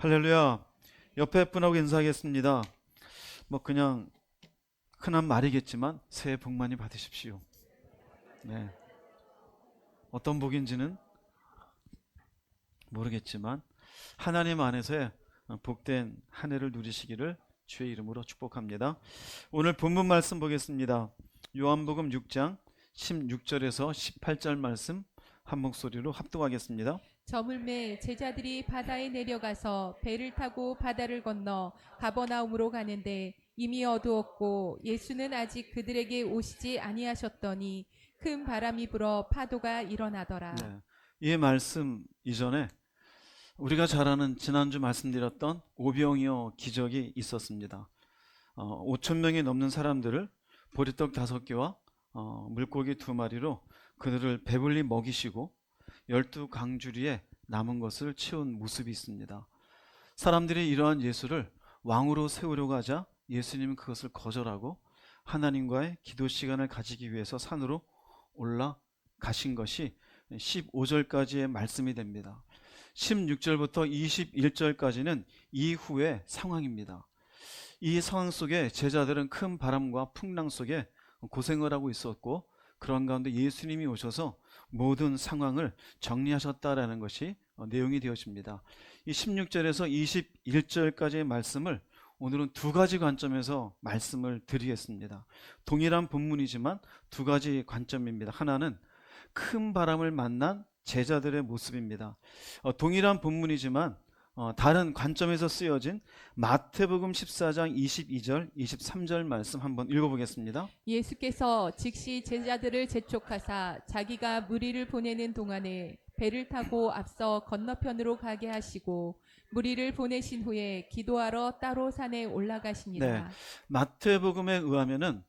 할렐루야. 옆에 분하고 인사하겠습니다. 그냥 흔한 말이겠지만 새해 복 많이 받으십시오. 네. 어떤 복인지는 모르겠지만 하나님 안에서의 복된 한 해를 누리시기를 주의 이름으로 축복합니다. 오늘 본문 말씀 보겠습니다. 요한복음 6장 16절에서 18절 말씀 한 목소리로 합독하겠습니다. 저물매 제자들이 바다에 내려가서 배를 타고 바다를 건너 가버나움으로 가는데 이미 어두웠고 예수는 아직 그들에게 오시지 아니하셨더니 큰 바람이 불어 파도가 일어나더라. 네. 이 말씀 이전에 우리가 잘 아는 지난주 말씀드렸던 오병이어 기적이 있었습니다. 5천 명이 넘는 사람들을 보리떡 5개와 물고기 2마리로 그들을 배불리 먹이시고 12강주리에 남은 것을 치운 모습이 있습니다. 사람들이 이러한 예수를 왕으로 세우려고 하자 예수님은 그것을 거절하고 하나님과의 기도 시간을 가지기 위해서 산으로 올라가신 것이 15절까지의 말씀이 됩니다. 16절부터 21절까지는 이후의 상황입니다. 이 상황 속에 제자들은 큰 바람과 풍랑 속에 고생을 하고 있었고 그런 가운데 예수님이 오셔서 모든 상황을 정리하셨다라는 것이 내용이 되어집니다. 이 16절에서 21절까지의 말씀을 오늘은 두 가지 관점에서 말씀을 드리겠습니다. 동일한 본문이지만 두 가지 관점입니다. 하나는 큰 바람을 만난 제자들의 모습입니다. 동일한 본문이지만 다른 관점에서 쓰여진 마태복음 14장 22절, 23절 말씀 한번 읽어보겠습니다. 예수께서 즉시 제자들을 재촉하사 자기가 무리를 보내는 동안에 배를 타고 앞서 건너편으로 가게 하시고 무리를 보내신 후에 기도하러 따로 산에 올라가시니라. 네, 마태복음에 의하면은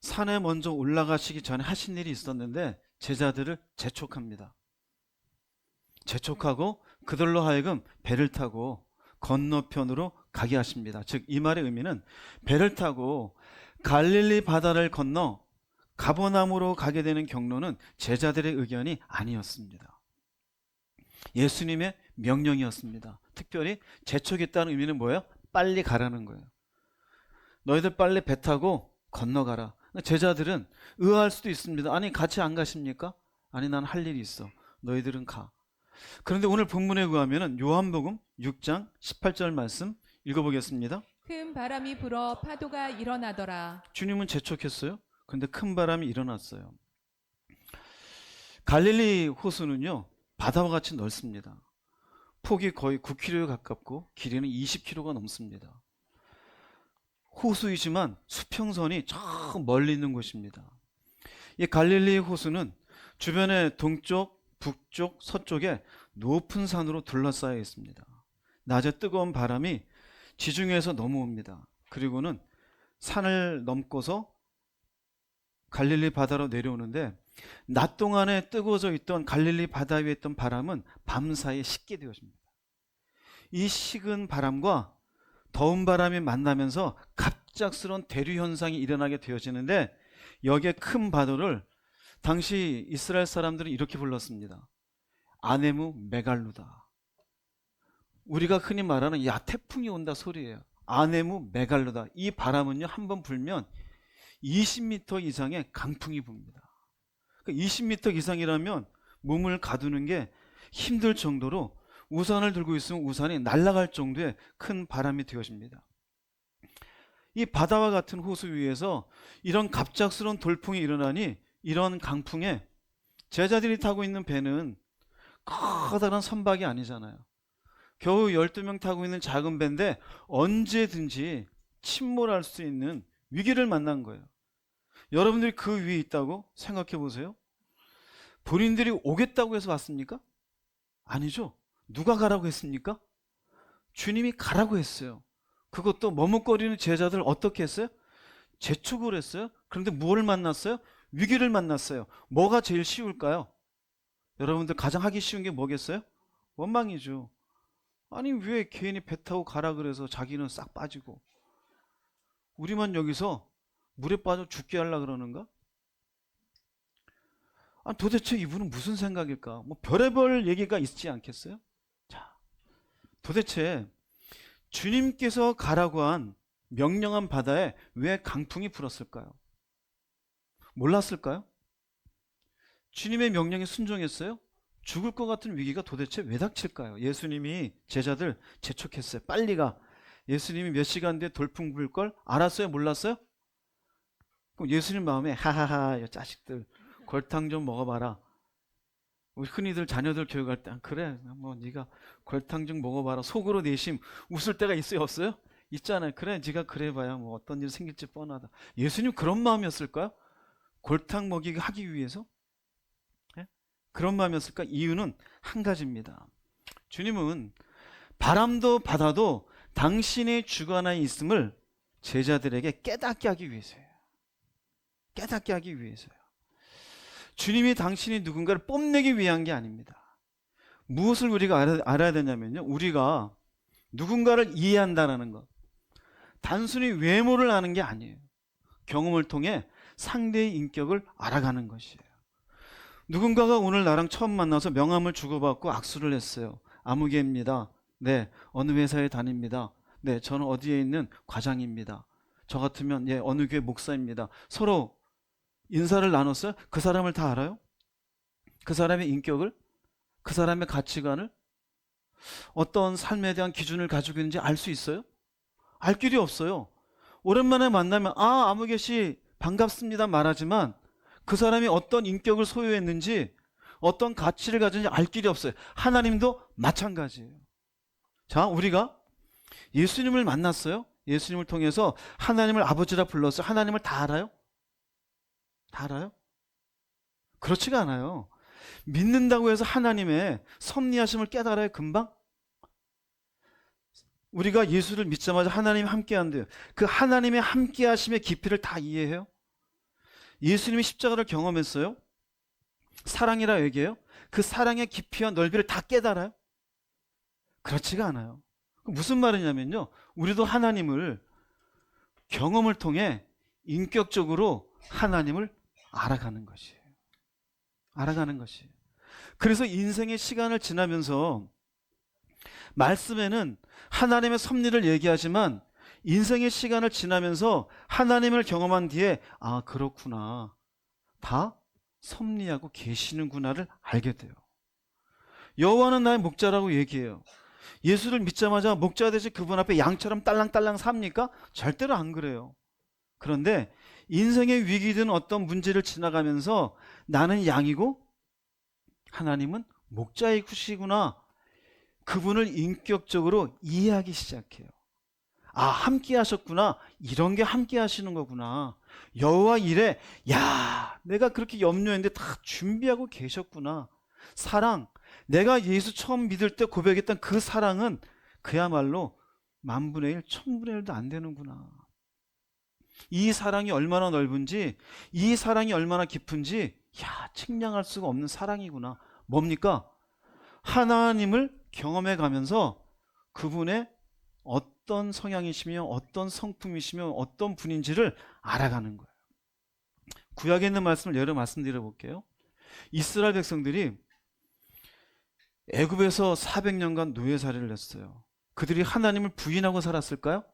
산에 먼저 올라가시기 전에 하신 일이 있었는데 제자들을 재촉합니다. 재촉하고 그들로 하여금 배를 타고 건너편으로 가게 하십니다. 즉 이 말의 의미는 배를 타고 갈릴리 바다를 건너 가버나움으로 가게 되는 경로는 제자들의 의견이 아니었습니다. 예수님의 명령이었습니다. 특별히 재촉했다는 의미는 뭐예요? 빨리 가라는 거예요. 너희들 빨리 배 타고 건너가라. 제자들은 의아할 수도 있습니다. 아니 같이 안 가십니까? 아니 난 할 일이 있어. 너희들은 가. 그런데 오늘 본문에 의하면 요한복음 6장 18절 말씀 읽어보겠습니다. 큰 바람이 불어 파도가 일어나더라. 주님은 재촉했어요. 그런데 큰 바람이 일어났어요. 갈릴리 호수는요 바다와 같이 넓습니다. 폭이 거의 9km에 가깝고 길이는 20km가 넘습니다. 호수이지만 수평선이 저 멀리 있는 곳입니다. 이 갈릴리 호수는 주변에 동쪽, 북쪽, 서쪽에 높은 산으로 둘러싸여 있습니다. 낮에 뜨거운 바람이 지중해에서 넘어옵니다. 그리고는 산을 넘고서 갈릴리 바다로 내려오는데 낮 동안에 뜨거워져 있던 갈릴리 바다 위에 있던 바람은 밤사이에 식게 되어집니다. 이 식은 바람과 더운 바람이 만나면서 갑작스러운 대류 현상이 일어나게 되어지는데 여기에 큰 파도를 당시 이스라엘 사람들은 이렇게 불렀습니다. 아네무 메갈루다. 우리가 흔히 말하는 야 태풍이 온다 소리예요. 아네무 메갈루다. 이 바람은요 한번 불면 20m 이상의 강풍이 붑니다. 20m 이상이라면 몸을 가두는 게 힘들 정도로 우산을 들고 있으면 우산이 날아갈 정도의 큰 바람이 되어집니다. 이 바다와 같은 호수 위에서 이런 갑작스러운 돌풍이 일어나니 이런 강풍에 제자들이 타고 있는 배는 커다란 선박이 아니잖아요. 겨우 12명 타고 있는 작은 배인데 언제든지 침몰할 수 있는 위기를 만난 거예요. 여러분들이 그 위에 있다고 생각해 보세요. 본인들이 오겠다고 해서 왔습니까? 아니죠. 누가 가라고 했습니까? 주님이 가라고 했어요. 그것도 머뭇거리는 제자들 어떻게 했어요? 재촉을 했어요. 그런데 무엇을 만났어요? 위기를 만났어요. 뭐가 제일 쉬울까요? 여러분들 가장 하기 쉬운 게 뭐겠어요? 원망이죠. 아니 왜 괜히 배 타고 가라 그래서 자기는 싹 빠지고 우리만 여기서 물에 빠져 죽게 하려 그러는가? 도대체 이분은 무슨 생각일까? 별의별 얘기가 있지 않겠어요? 자, 도대체 주님께서 가라고 한 명령한 바다에 왜 강풍이 불었을까요? 몰랐을까요? 주님의 명령에 순종했어요? 죽을 것 같은 위기가 도대체 왜 닥칠까요? 예수님이 제자들 재촉했어요. 빨리 가. 예수님이 몇 시간 뒤에 돌풍 불 걸 알았어요? 몰랐어요? 그럼 예수님 마음에 하하하 이 자식들 골탕 좀 먹어봐라. 우리 흔히들 자녀들 교육할 때 그래 뭐 네가 골탕 좀 먹어봐라. 속으로 내심 웃을 때가 있어요? 없어요? 있잖아요. 그래 네가 그래봐야 뭐 어떤 일 생길지 뻔하다. 예수님 그런 마음이었을까요? 골탕 먹이기 하기 위해서? 예? 그런 마음이었을까? 이유는 한 가지입니다. 주님은 바람도 바다도 당신의 주관하에 있음을 제자들에게 깨닫게 하기 위해서예요. 깨닫게 하기 위해서요. 주님이 당신이 누군가를 뽐내기 위한 게 아닙니다. 무엇을 우리가 알아야 되냐면요. 우리가 누군가를 이해한다는 것. 단순히 외모를 아는 게 아니에요. 경험을 통해 상대의 인격을 알아가는 것이에요. 누군가가 오늘 나랑 처음 만나서 명함을 주고받고 악수를 했어요. 아무개입니다. 네, 어느 회사에 다닙니다. 네, 저는 어디에 있는 과장입니다. 저 같으면 예, 어느 교회 목사입니다. 서로 인사를 나눴어요? 그 사람을 다 알아요? 그 사람의 인격을? 그 사람의 가치관을? 어떤 삶에 대한 기준을 가지고 있는지 알 수 있어요? 알 길이 없어요. 오랜만에 만나면 아무개 씨 반갑습니다 말하지만 그 사람이 어떤 인격을 소유했는지 어떤 가치를 가졌는지 알 길이 없어요. 하나님도 마찬가지예요. 자, 우리가 예수님을 만났어요. 예수님을 통해서 하나님을 아버지라 불렀어요. 하나님을 다 알아요? 다 알아요? 그렇지가 않아요. 믿는다고 해서 하나님의 섭리하심을 깨달아요, 금방? 우리가 예수를 믿자마자 하나님이 함께한대요. 그 하나님의 함께하심의 깊이를 다 이해해요? 예수님이 십자가를 경험했어요? 사랑이라 얘기해요? 그 사랑의 깊이와 넓이를 다 깨달아요? 그렇지가 않아요. 무슨 말이냐면요. 우리도 하나님을 경험을 통해 인격적으로 하나님을 알아가는 것이에요. 알아가는 것이에요. 그래서 인생의 시간을 지나면서 말씀에는 하나님의 섭리를 얘기하지만 인생의 시간을 지나면서 하나님을 경험한 뒤에 그렇구나. 다 섭리하고 계시는구나를 알게 돼요. 여호와는 나의 목자라고 얘기해요. 예수를 믿자마자 목자 되시 그분 앞에 양처럼 딸랑딸랑 삽니까? 절대로 안 그래요. 그런데 인생의 위기든 어떤 문제를 지나가면서 나는 양이고 하나님은 목자이시구나. 그분을 인격적으로 이해하기 시작해요. 함께 하셨구나. 이런 게 함께 하시는 거구나. 여호와 이래. 야, 내가 그렇게 염려했는데 다 준비하고 계셨구나. 사랑, 내가 예수 처음 믿을 때 고백했던 그 사랑은 그야말로 만분의 1, 천분의 1도 안 되는구나. 이 사랑이 얼마나 넓은지, 이 사랑이 얼마나 깊은지 측량할 수가 없는 사랑이구나. 뭡니까? 하나님을 경험해 가면서 그분의 어떤 성향이시며 어떤 성품이시며 어떤 분인지를 알아가는 거예요. 구약에 있는 말씀을 예로 말씀드려 볼게요. 이스라엘 백성들이 애굽에서 400년간 노예살이를 했어요. 그들이 하나님을 부인하고 살았을까요?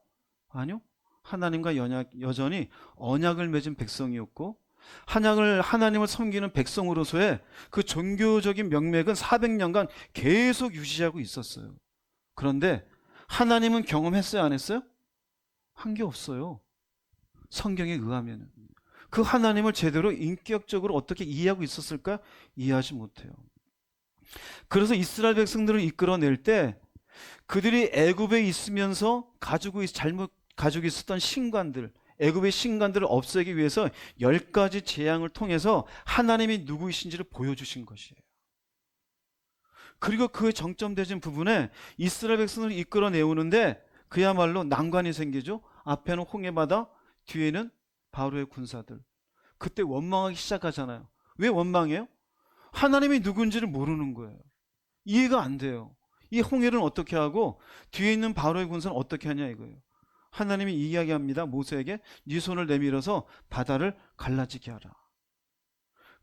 아니요. 하나님과 여전히 언약을 맺은 백성이었고 하나님을 섬기는 백성으로서의 그 종교적인 명맥은 400년간 계속 유지하고 있었어요. 그런데 하나님은 경험했어요? 안 했어요? 한 게 없어요. 성경에 의하면. 그 하나님을 제대로 인격적으로 어떻게 이해하고 있었을까? 이해하지 못해요. 그래서 이스라엘 백성들을 이끌어낼 때 그들이 애굽에 있으면서 가지고 있었던 신관들, 애굽의 신관들을 없애기 위해서 10가지 재앙을 통해서 하나님이 누구이신지를 보여주신 것이에요. 그리고 그 정점되진 부분에 이스라엘 백성을 이끌어내오는데 그야말로 난관이 생기죠. 앞에는 홍해바다, 뒤에는 바로의 군사들. 그때 원망하기 시작하잖아요. 왜 원망해요? 하나님이 누군지를 모르는 거예요. 이해가 안 돼요. 이 홍해를 어떻게 하고 뒤에 있는 바로의 군사는 어떻게 하냐 이거예요. 하나님이 이야기합니다. 모세에게 네 손을 내밀어서 바다를 갈라지게 하라.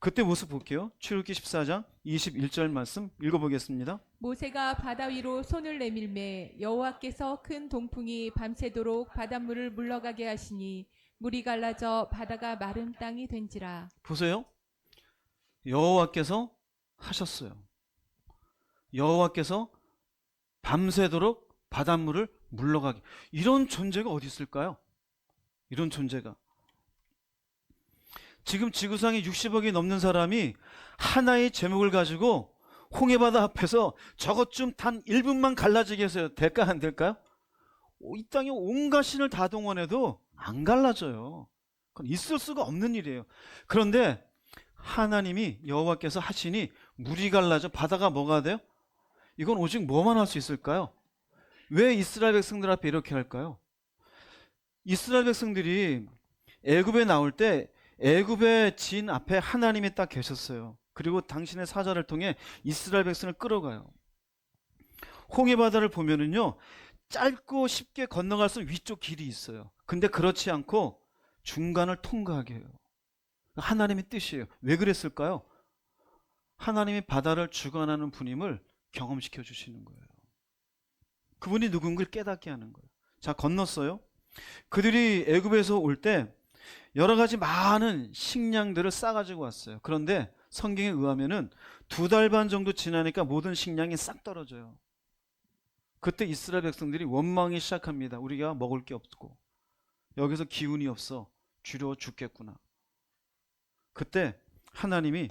그때 모습 볼게요. 출애굽기 14장 21절 말씀 읽어보겠습니다. 모세가 바다 위로 손을 내밀매 여호와께서 큰 동풍이 밤새도록 바닷물을 물러가게 하시니 물이 갈라져 바다가 마른 땅이 된지라. 보세요. 여호와께서 하셨어요. 여호와께서 밤새도록 바닷물을 물러가게. 이런 존재가 어디 있을까요? 이런 존재가. 지금 지구상에 60억이 넘는 사람이 하나의 제목을 가지고 홍해바다 앞에서 저것 좀 단 1분만 갈라지게 해서요. 될까 안 될까요? 이 땅에 온갖 신을 다 동원해도 안 갈라져요. 그건 있을 수가 없는 일이에요. 그런데 하나님이 여호와께서 하시니 물이 갈라져 바다가 뭐가 돼요? 이건 오직 뭐만 할 수 있을까요? 왜 이스라엘 백성들 앞에 이렇게 할까요? 이스라엘 백성들이 애굽에 나올 때 애굽의 진 앞에 하나님이 딱 계셨어요. 그리고 당신의 사자를 통해 이스라엘 백성을 끌어가요. 홍해바다를 보면은요, 짧고 쉽게 건너갈 수 있는 위쪽 길이 있어요. 근데 그렇지 않고 중간을 통과하게 해요. 하나님의 뜻이에요. 왜 그랬을까요? 하나님이 바다를 주관하는 분임을 경험시켜 주시는 거예요. 그분이 누군가를 깨닫게 하는 거예요. 자, 건넜어요. 그들이 애굽에서 올 때 여러 가지 많은 식량들을 싸가지고 왔어요. 그런데 성경에 의하면은 2달 반 정도 지나니까 모든 식량이 싹 떨어져요. 그때 이스라엘 백성들이 원망이 시작합니다. 우리가 먹을 게 없고 여기서 기운이 없어 줄여 죽겠구나. 그때 하나님이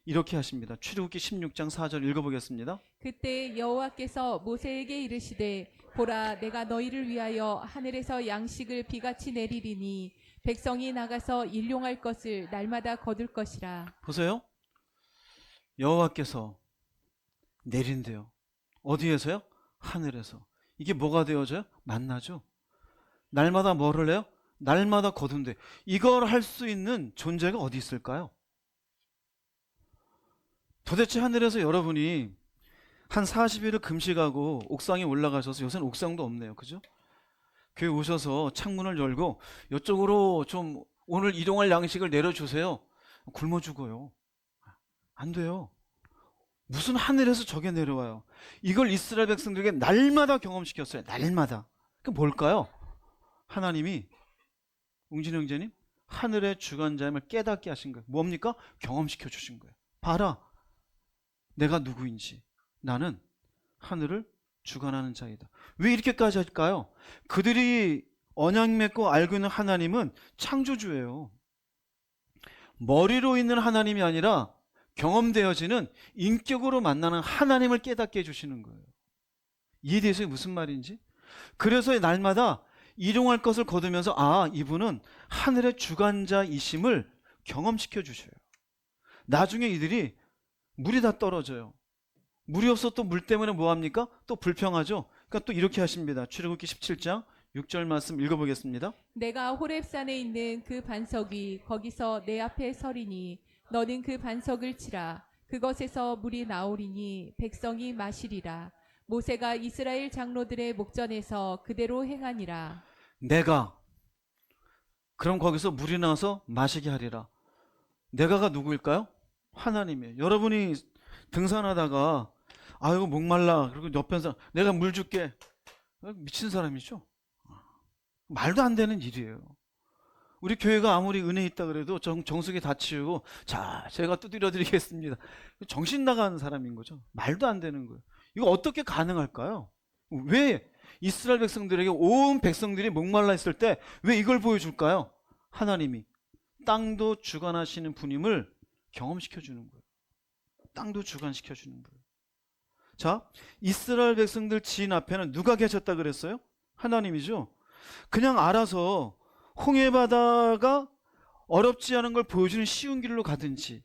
이렇게 하십니다. 출애굽기 16장 4절 읽어보겠습니다. 그때 여호와께서 모세에게 이르시되 보라 내가 너희를 위하여 하늘에서 양식을 비같이 내리리니 백성이 나가서 일용할 것을 날마다 거둘 것이라. 보세요. 여호와께서 내린대요. 어디에서요? 하늘에서. 이게 뭐가 되어져요? 만나죠. 날마다 뭐를 해요? 날마다 거둔대. 이걸 할 수 있는 존재가 어디 있을까요? 도대체 하늘에서 여러분이 한 40일을 금식하고 옥상에 올라가셔서, 요새는 옥상도 없네요. 그죠? 교회 오셔서 창문을 열고 이쪽으로 좀 오늘 일용할 양식을 내려주세요. 굶어 죽어요. 안 돼요. 무슨 하늘에서 저게 내려와요. 이걸 이스라엘 백성들에게 날마다 경험시켰어요. 날마다. 그 뭘까요? 하나님이, 웅진 형제님, 하늘의 주관자임을 깨닫게 하신 거예요. 뭡니까? 경험시켜 주신 거예요. 봐라, 내가 누구인지. 나는 하늘을 주관하는 자이다. 왜 이렇게까지 할까요? 그들이 언약 맺고 알고 있는 하나님은 창조주예요. 머리로 있는 하나님이 아니라 경험되어지는 인격으로 만나는 하나님을 깨닫게 해주시는 거예요. 이해돼서 무슨 말인지? 그래서 날마다 일용할 것을 거두면서 이분은 하늘의 주관자이심을 경험시켜 주셔요. 나중에 이들이 물이 다 떨어져요. 물이 없어 또 물 때문에 뭐합니까? 또 불평하죠. 그러니까 또 이렇게 하십니다. 출애굽기 17장 6절 말씀 읽어보겠습니다. 내가 호렙산에 있는 그 반석 위 거기서 내 앞에 서리니 너는 그 반석을 치라. 그것에서 물이 나오리니 백성이 마시리라. 모세가 이스라엘 장로들의 목전에서 그대로 행하니라. 내가, 그럼 거기서 물이 나와서 마시게 하리라. 내가가 누구일까요? 하나님이에요. 여러분이 등산하다가 아이고 목말라, 그리고 옆에 사람 내가 물 줄게, 미친 사람이죠. 말도 안 되는 일이에요. 우리 교회가 아무리 은혜 있다 그래도 정수기 다 치우고 자 제가 두드려 드리겠습니다, 정신 나가는 사람인 거죠. 말도 안 되는 거예요. 이거 어떻게 가능할까요? 왜 이스라엘 백성들에게, 온 백성들이 목말라 있을 때 왜 이걸 보여줄까요? 하나님이 땅도 주관하시는 분임을 경험시켜 주는 거예요. 땅도 주관시켜 주는 거예요. 자, 이스라엘 백성들 지인 앞에는 누가 계셨다 그랬어요? 하나님이죠. 그냥 알아서 홍해바다가 어렵지 않은 걸 보여주는 쉬운 길로 가든지,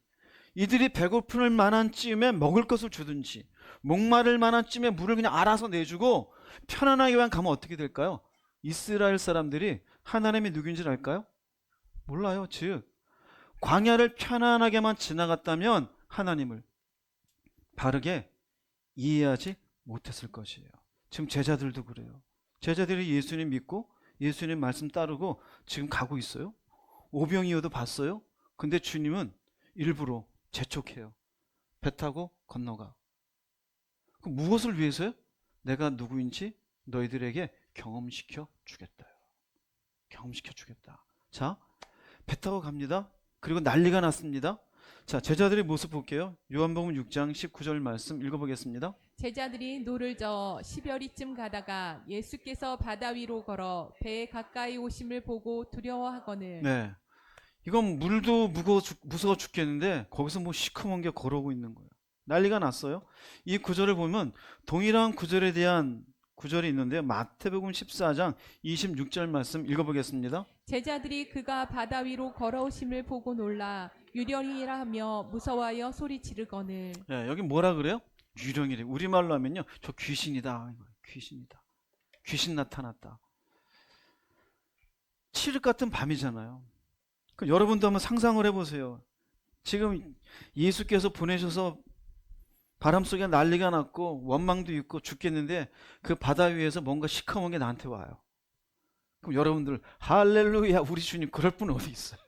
이들이 배고플 만한 쯤에 먹을 것을 주든지, 목마를 만한 쯤에 물을 그냥 알아서 내주고 편안하게만 가면 어떻게 될까요? 이스라엘 사람들이 하나님이 누구인지를 알까요? 몰라요. 즉 광야를 편안하게만 지나갔다면 하나님을 바르게 이해하지 못했을 것이에요. 지금 제자들도 그래요. 제자들이 예수님 믿고 예수님 말씀 따르고 지금 가고 있어요. 오병이어도 봤어요. 근데 주님은 일부러 재촉해요. 배 타고 건너가. 그럼 무엇을 위해서요? 내가 누구인지 너희들에게 경험시켜 주겠다. 경험시켜 주겠다. 자, 배 타고 갑니다. 그리고 난리가 났습니다. 자, 제자들의 모습 볼게요. 요한복음 6장 19절 말씀 읽어보겠습니다. 제자들이 노를 저어 10여리쯤 가다가 예수께서 바다 위로 걸어 배에 가까이 오심을 보고 두려워하거늘. 네, 이건 물도 무서워 죽겠는데 거기서 뭐 시커먼 게 걸어오고 있는 거예요. 난리가 났어요. 이 구절을 보면 동일한 구절에 대한 구절이 있는데요. 마태복음 14장 26절 말씀 읽어보겠습니다. 제자들이 그가 바다 위로 걸어오심을 보고 놀라 유령이라 하며 무서워하여 소리 지르거늘. 네, 여기 뭐라 그래요? 유령이래. 우리말로 하면요, 저 귀신이다. 귀신이다. 귀신 나타났다. 칠흑 같은 밤이잖아요. 그럼 여러분도 한번 상상을 해보세요. 지금 예수께서 보내셔서 바람 속에 난리가 났고 원망도 있고 죽겠는데 그 바다 위에서 뭔가 시커먼 게 나한테 와요. 그럼 여러분들 할렐루야, 우리 주님 그럴 분 어디 있어요?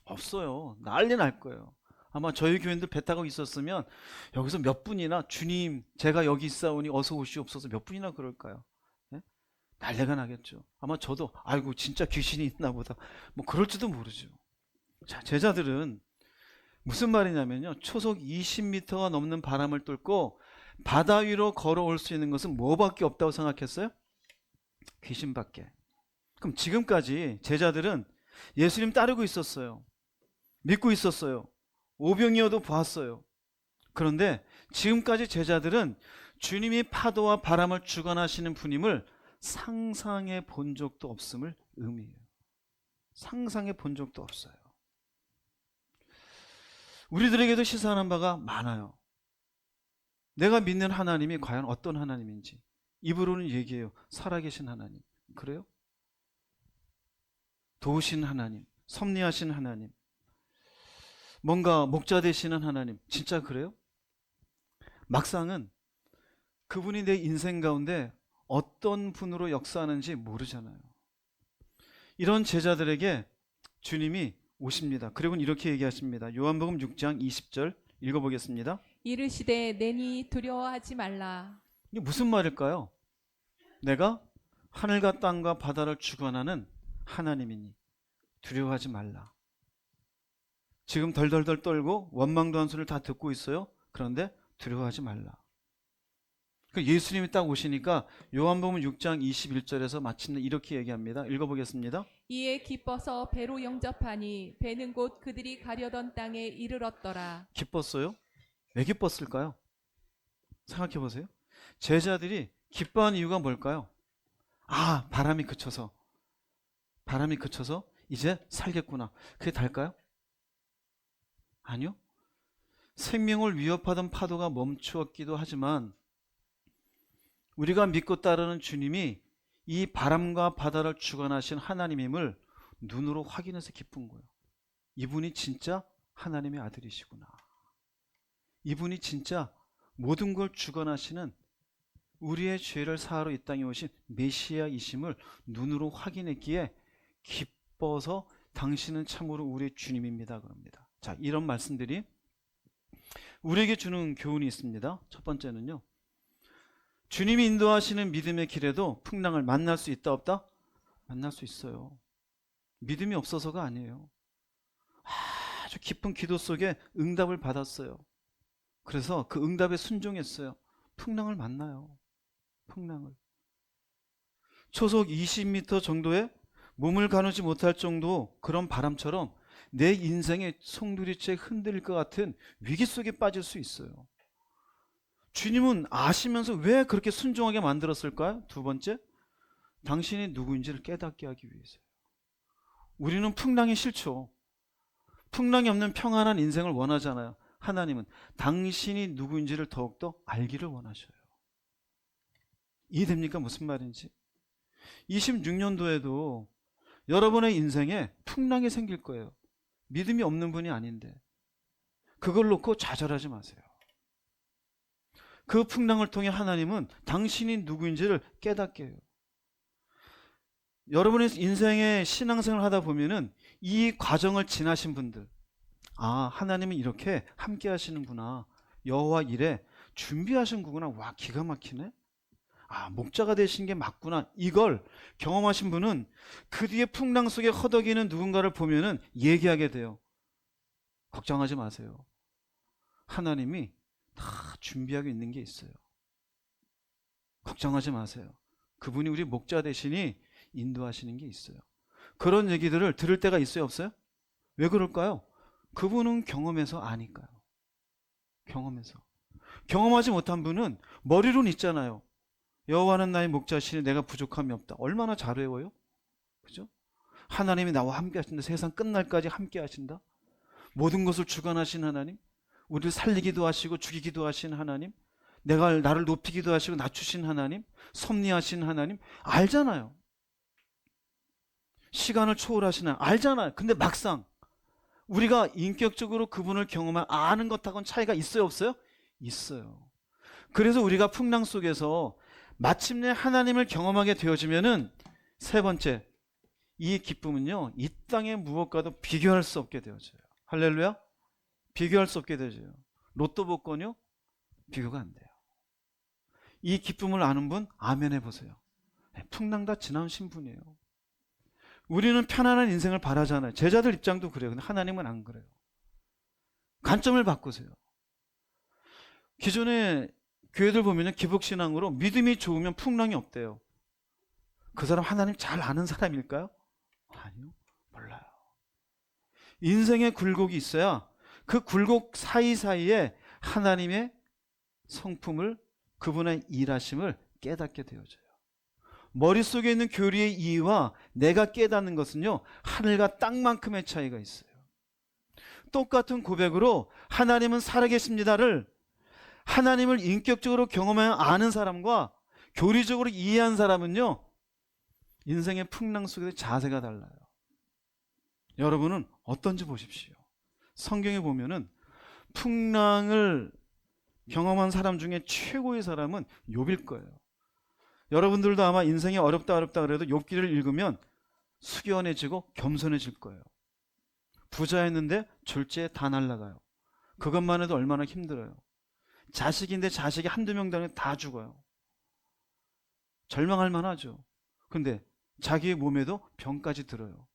없어요. 난리 날 거예요. 아마 저희 교인들 배 타고 있었으면 여기서 몇 분이나 주님 제가 여기 있사오니 어서 오시옵소서 몇 분이나 그럴까요? 예? 난리가 나겠죠. 아마 저도 아이고 진짜 귀신이 있나 보다 뭐 그럴지도 모르죠. 자, 제자들은 무슨 말이냐면요, 초속 20m가 넘는 바람을 뚫고 바다 위로 걸어올 수 있는 것은 뭐밖에 없다고 생각했어요? 귀신밖에. 그럼 지금까지 제자들은 예수님 따르고 있었어요. 믿고 있었어요. 오병이어도 보았어요. 그런데 지금까지 제자들은 주님이 파도와 바람을 주관하시는 분임을 상상해 본 적도 없음을 의미해요. 상상해 본 적도 없어요. 우리들에게도 시사하는 바가 많아요. 내가 믿는 하나님이 과연 어떤 하나님인지 입으로는 얘기해요. 살아계신 하나님. 그래요? 도우신 하나님, 섭리하신 하나님, 뭔가 목자 되시는 하나님, 진짜 그래요? 막상은 그분이 내 인생 가운데 어떤 분으로 역사하는지 모르잖아요. 이런 제자들에게 주님이 오십니다. 그리고 이렇게 얘기하십니다. 요한복음 6장 20절 읽어보겠습니다. 이르시되 내니 두려워하지 말라. 이게 무슨 말일까요? 내가 하늘과 땅과 바다를 주관하는 하나님이니 두려워하지 말라. 지금 덜덜덜 떨고 원망도 한 소리를 다 듣고 있어요. 그런데 두려워하지 말라. 예수님이 딱 오시니까 요한복음 6장 21절에서 마침내 이렇게 얘기합니다. 읽어보겠습니다. 이에 기뻐서 배로 영접하니 배는 곧 그들이 가려던 땅에 이르렀더라. 기뻤어요? 왜 기뻤을까요? 생각해 보세요. 제자들이 기뻐하는 이유가 뭘까요? 아, 바람이 그쳐서 이제 살겠구나. 그게 달까요? 아니요. 생명을 위협하던 파도가 멈추었기도 하지만 우리가 믿고 따르는 주님이 이 바람과 바다를 주관하신 하나님임을 눈으로 확인해서 기쁜 거예요. 이분이 진짜 하나님의 아들이시구나. 이분이 진짜 모든 걸 주관하시는 우리의 죄를 사하러 이 땅에 오신 메시아이심을 눈으로 확인했기에 기뻐서 당신은 참으로 우리의 주님입니다. 그럽니다. 자, 이런 말씀들이 우리에게 주는 교훈이 있습니다. 첫 번째는요, 주님이 인도하시는 믿음의 길에도 풍랑을 만날 수 있다 없다? 만날 수 있어요. 믿음이 없어서가 아니에요. 아주 깊은 기도 속에 응답을 받았어요. 그래서 그 응답에 순종했어요. 풍랑을 만나요. 풍랑을. 초속 20m 정도의 몸을 가누지 못할 정도 그런 바람처럼 내 인생의 송두리째 흔들릴 것 같은 위기 속에 빠질 수 있어요. 주님은 아시면서 왜 그렇게 순종하게 만들었을까요? 두 번째, 당신이 누구인지를 깨닫게 하기 위해서요. 우리는 풍랑이 싫죠. 풍랑이 없는 평안한 인생을 원하잖아요. 하나님은 당신이 누구인지를 더욱더 알기를 원하셔요. 이해됩니까? 무슨 말인지. 26년도에도 여러분의 인생에 풍랑이 생길 거예요. 믿음이 없는 분이 아닌데 그걸 놓고 좌절하지 마세요. 그 풍랑을 통해 하나님은 당신이 누구인지를 깨닫게 해요. 여러분의 인생의 신앙생활을 하다 보면은 이 과정을 지나신 분들, 아, 하나님은 이렇게 함께 하시는구나. 여호와 일에 준비하신 거구나. 와, 기가 막히네. 아, 목자가 되신 게 맞구나. 이걸 경험하신 분은 그 뒤에 풍랑 속에 허덕이는 누군가를 보면은 얘기하게 돼요. 걱정하지 마세요. 하나님이 다 준비하고 있는 게 있어요. 걱정하지 마세요. 그분이 우리 목자 되시니 인도하시는 게 있어요. 그런 얘기들을 들을 때가 있어요, 없어요? 왜 그럴까요? 그분은 경험해서 아니까요. 경험해서. 경험하지 못한 분은 머리로는 있잖아요. 여호와는 나의 목자시니 내가 부족함이 없다. 얼마나 잘 외워요? 그죠? 하나님이 나와 함께 하신다. 세상 끝날까지 함께 하신다. 모든 것을 주관하신 하나님, 우리를 살리기도 하시고 죽이기도 하신 하나님, 나를 높이기도 하시고 낮추신 하나님, 섭리하신 하나님 알잖아요. 시간을 초월하시는 하나님 알잖아요. 근데 막상 우리가 인격적으로 그분을 경험한 아는 것하고는 차이가 있어요, 없어요? 있어요. 그래서 우리가 풍랑 속에서 마침내 하나님을 경험하게 되어지면은 세 번째, 이 기쁨은요, 이 땅의 무엇과도 비교할 수 없게 되어져요. 할렐루야? 비교할 수 없게 되어져요. 로또 복권요? 비교가 안 돼요. 이 기쁨을 아는 분, 아멘 해보세요. 풍랑 다 지나신 분이에요. 우리는 편안한 인생을 바라잖아요. 제자들 입장도 그래요. 근데 하나님은 안 그래요. 관점을 바꾸세요. 기존에 교회들 보면 기복신앙으로 믿음이 좋으면 풍랑이 없대요. 그 사람 하나님 잘 아는 사람일까요? 아니요. 몰라요. 인생의 굴곡이 있어야 그 굴곡 사이사이에 하나님의 성품을, 그분의 일하심을 깨닫게 되어져요. 머릿속에 있는 교리의 이의와 내가 깨닫는 것은요, 하늘과 땅만큼의 차이가 있어요. 똑같은 고백으로 하나님은 살아계십니다를 하나님을 인격적으로 경험하여 아는 사람과 교리적으로 이해한 사람은요, 인생의 풍랑 속에서 자세가 달라요. 여러분은 어떤지 보십시오. 성경에 보면은 풍랑을 경험한 사람 중에 최고의 사람은 욥일 거예요. 여러분들도 아마 인생이 어렵다 그래도 욥기를 읽으면 숙연해지고 겸손해질 거예요. 부자였는데 졸지에 다 날아가요. 그것만 해도 얼마나 힘들어요. 자식인데 자식이 한두 명 되면 다 죽어요. 절망할 만하죠. 근데 자기의 몸에도 병까지 들어요.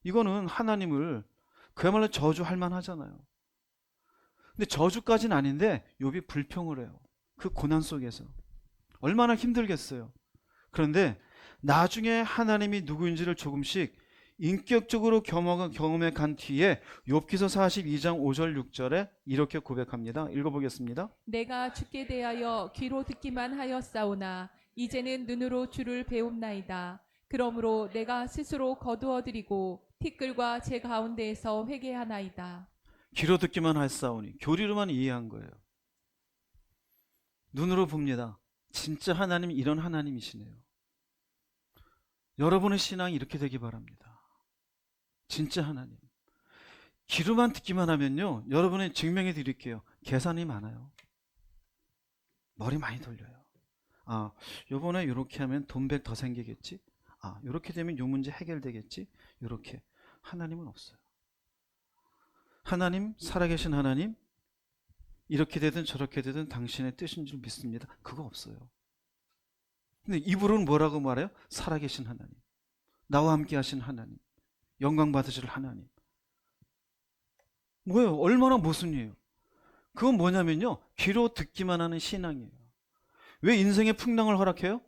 이거는 하나님을 그야말로 저주할 만하잖아요. 근데 저주까지는 아닌데 욥이 불평을 해요. 그 고난 속에서. 얼마나 힘들겠어요. 그런데 나중에 하나님이 누구인지를 조금씩 인격적으로 경험해 간 뒤에 욥기서 42장 5절 6절에 이렇게 고백합니다. 읽어보겠습니다. 내가 주께 대하여 귀로 듣기만 하였사오나 이제는 눈으로 주를 배움나이다. 그러므로 내가 스스로 거두어드리고 티끌과 제 가운데에서 회개하나이다. 귀로 듣기만 하였사오니 교리로만 이해한 거예요. 눈으로 봅니다. 진짜 하나님이 이런 하나님이시네요. 여러분의 신앙이 이렇게 되기 바랍니다. 진짜 하나님. 귀로만 듣기만 하면요, 여러분이 증명해 드릴게요. 계산이 많아요. 머리 많이 돌려요. 아, 요번에 이렇게 하면 돈 100 더 생기겠지? 아, 이렇게 되면 요 문제 해결되겠지? 이렇게. 하나님은 없어요. 하나님, 살아계신 하나님, 이렇게 되든 저렇게 되든 당신의 뜻인 줄 믿습니다. 그거 없어요. 근데 입으로는 뭐라고 말해요? 살아계신 하나님, 나와 함께 하신 하나님, 영광 받으실 하나님. 뭐예요? 얼마나 모순이에요. 그건 뭐냐면요, 귀로 듣기만 하는 신앙이에요. 왜 인생의 풍랑을 허락해요?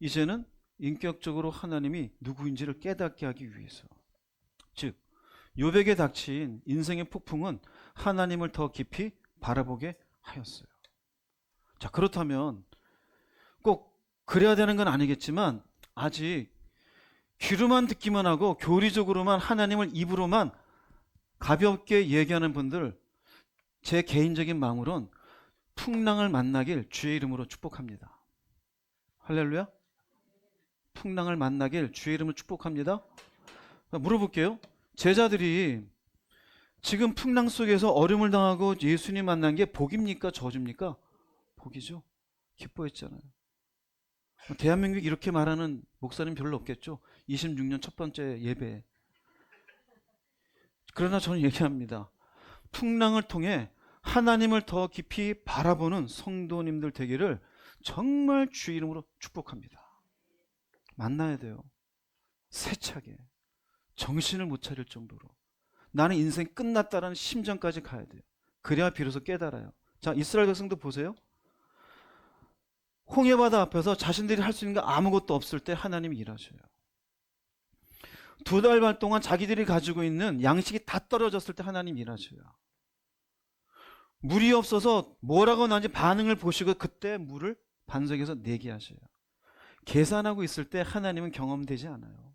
이제는 인격적으로 하나님이 누구인지를 깨닫게 하기 위해서. 즉, 욥에게 닥친 인생의 폭풍은 하나님을 더 깊이 바라보게 하였어요. 자, 그렇다면 꼭 그래야 되는 건 아니겠지만 아직 귀로만 듣기만 하고 교리적으로만 하나님을 입으로만 가볍게 얘기하는 분들, 제 개인적인 마음으론 풍랑을 만나길 주의 이름으로 축복합니다. 할렐루야. 풍랑을 만나길 주의 이름으로 축복합니다. 물어볼게요. 제자들이 지금 풍랑 속에서 어려움을 당하고 예수님 만난 게 복입니까? 저주입니까? 복이죠. 기뻐했잖아요. 대한민국 이렇게 말하는 목사님 별로 없겠죠. 26년 첫 번째 예배. 그러나 저는 얘기합니다. 풍랑을 통해 하나님을 더 깊이 바라보는 성도님들 되기를 정말 주의 이름으로 축복합니다. 만나야 돼요. 세차게. 정신을 못 차릴 정도로. 나는 인생 끝났다라는 심정까지 가야 돼요. 그래야 비로소 깨달아요. 자, 이스라엘 백성도 보세요. 홍해바다 앞에서 자신들이 할 수 있는 게 아무것도 없을 때 하나님이 일하셔요. 2달 반 동안 자기들이 가지고 있는 양식이 다 떨어졌을 때 하나님이 일하셔요. 물이 없어서 뭐라고 나는지 반응을 보시고 그때 물을 반석에서 내게 하셔요. 계산하고 있을 때 하나님은 경험되지 않아요.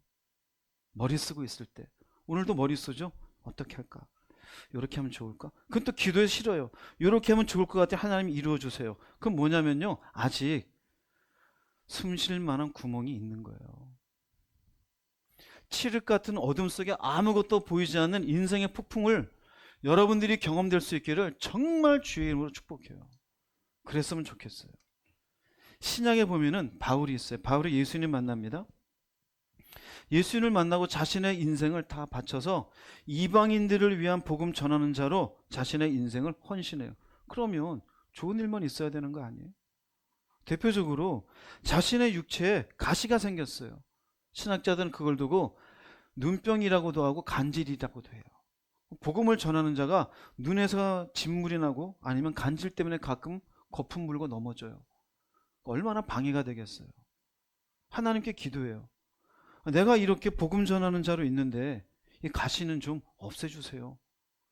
머리 쓰고 있을 때. 오늘도 머리 쓰죠? 어떻게 할까? 이렇게 하면 좋을까? 그건 또 기도에 싫어요. 이렇게 하면 좋을 것 같아. 하나님이 이루어 주세요. 그건 뭐냐면요, 아직 숨 쉴 만한 구멍이 있는 거예요. 칠흑 같은 어둠 속에 아무것도 보이지 않는 인생의 폭풍을 여러분들이 경험될 수 있기를 정말 주의 이름으로 축복해요. 그랬으면 좋겠어요. 신약에 보면은 바울이 있어요. 바울이 예수님 만납니다. 예수님을 만나고 자신의 인생을 다 바쳐서 이방인들을 위한 복음 전하는 자로 자신의 인생을 헌신해요. 그러면 좋은 일만 있어야 되는 거 아니에요? 대표적으로 자신의 육체에 가시가 생겼어요. 신학자들은 그걸 두고 눈병이라고도 하고 간질이라고도 해요. 복음을 전하는 자가 눈에서 진물이 나고 아니면 간질 때문에 가끔 거품 물고 넘어져요. 얼마나 방해가 되겠어요. 하나님께 기도해요. 내가 이렇게 복음 전하는 자로 있는데 이 가시는 좀 없애주세요.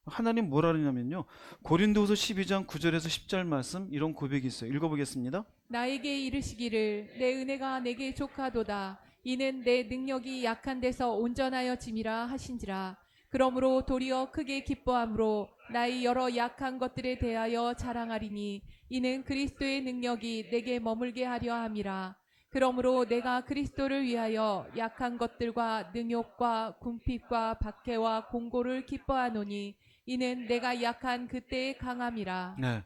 하나님 뭐라 그러냐면요, 고린도후서 12장 9절에서 10절 말씀, 이런 고백이 있어요. 읽어보겠습니다. 나에게 이르시기를 내 은혜가 내게 족하도다. 이는 내 능력이 약한 데서 온전하여 짐이라 하신지라. 그러므로 도리어 크게 기뻐함으로 나의 여러 약한 것들에 대하여 자랑하리니 이는 그리스도의 능력이 내게 머물게 하려 함이라. 그러므로 내가 그리스도를 위하여 약한 것들과 능욕과 궁핍과 박해와 공고를 기뻐하노니 이는 내가 약한 그때의 강함이라. 네.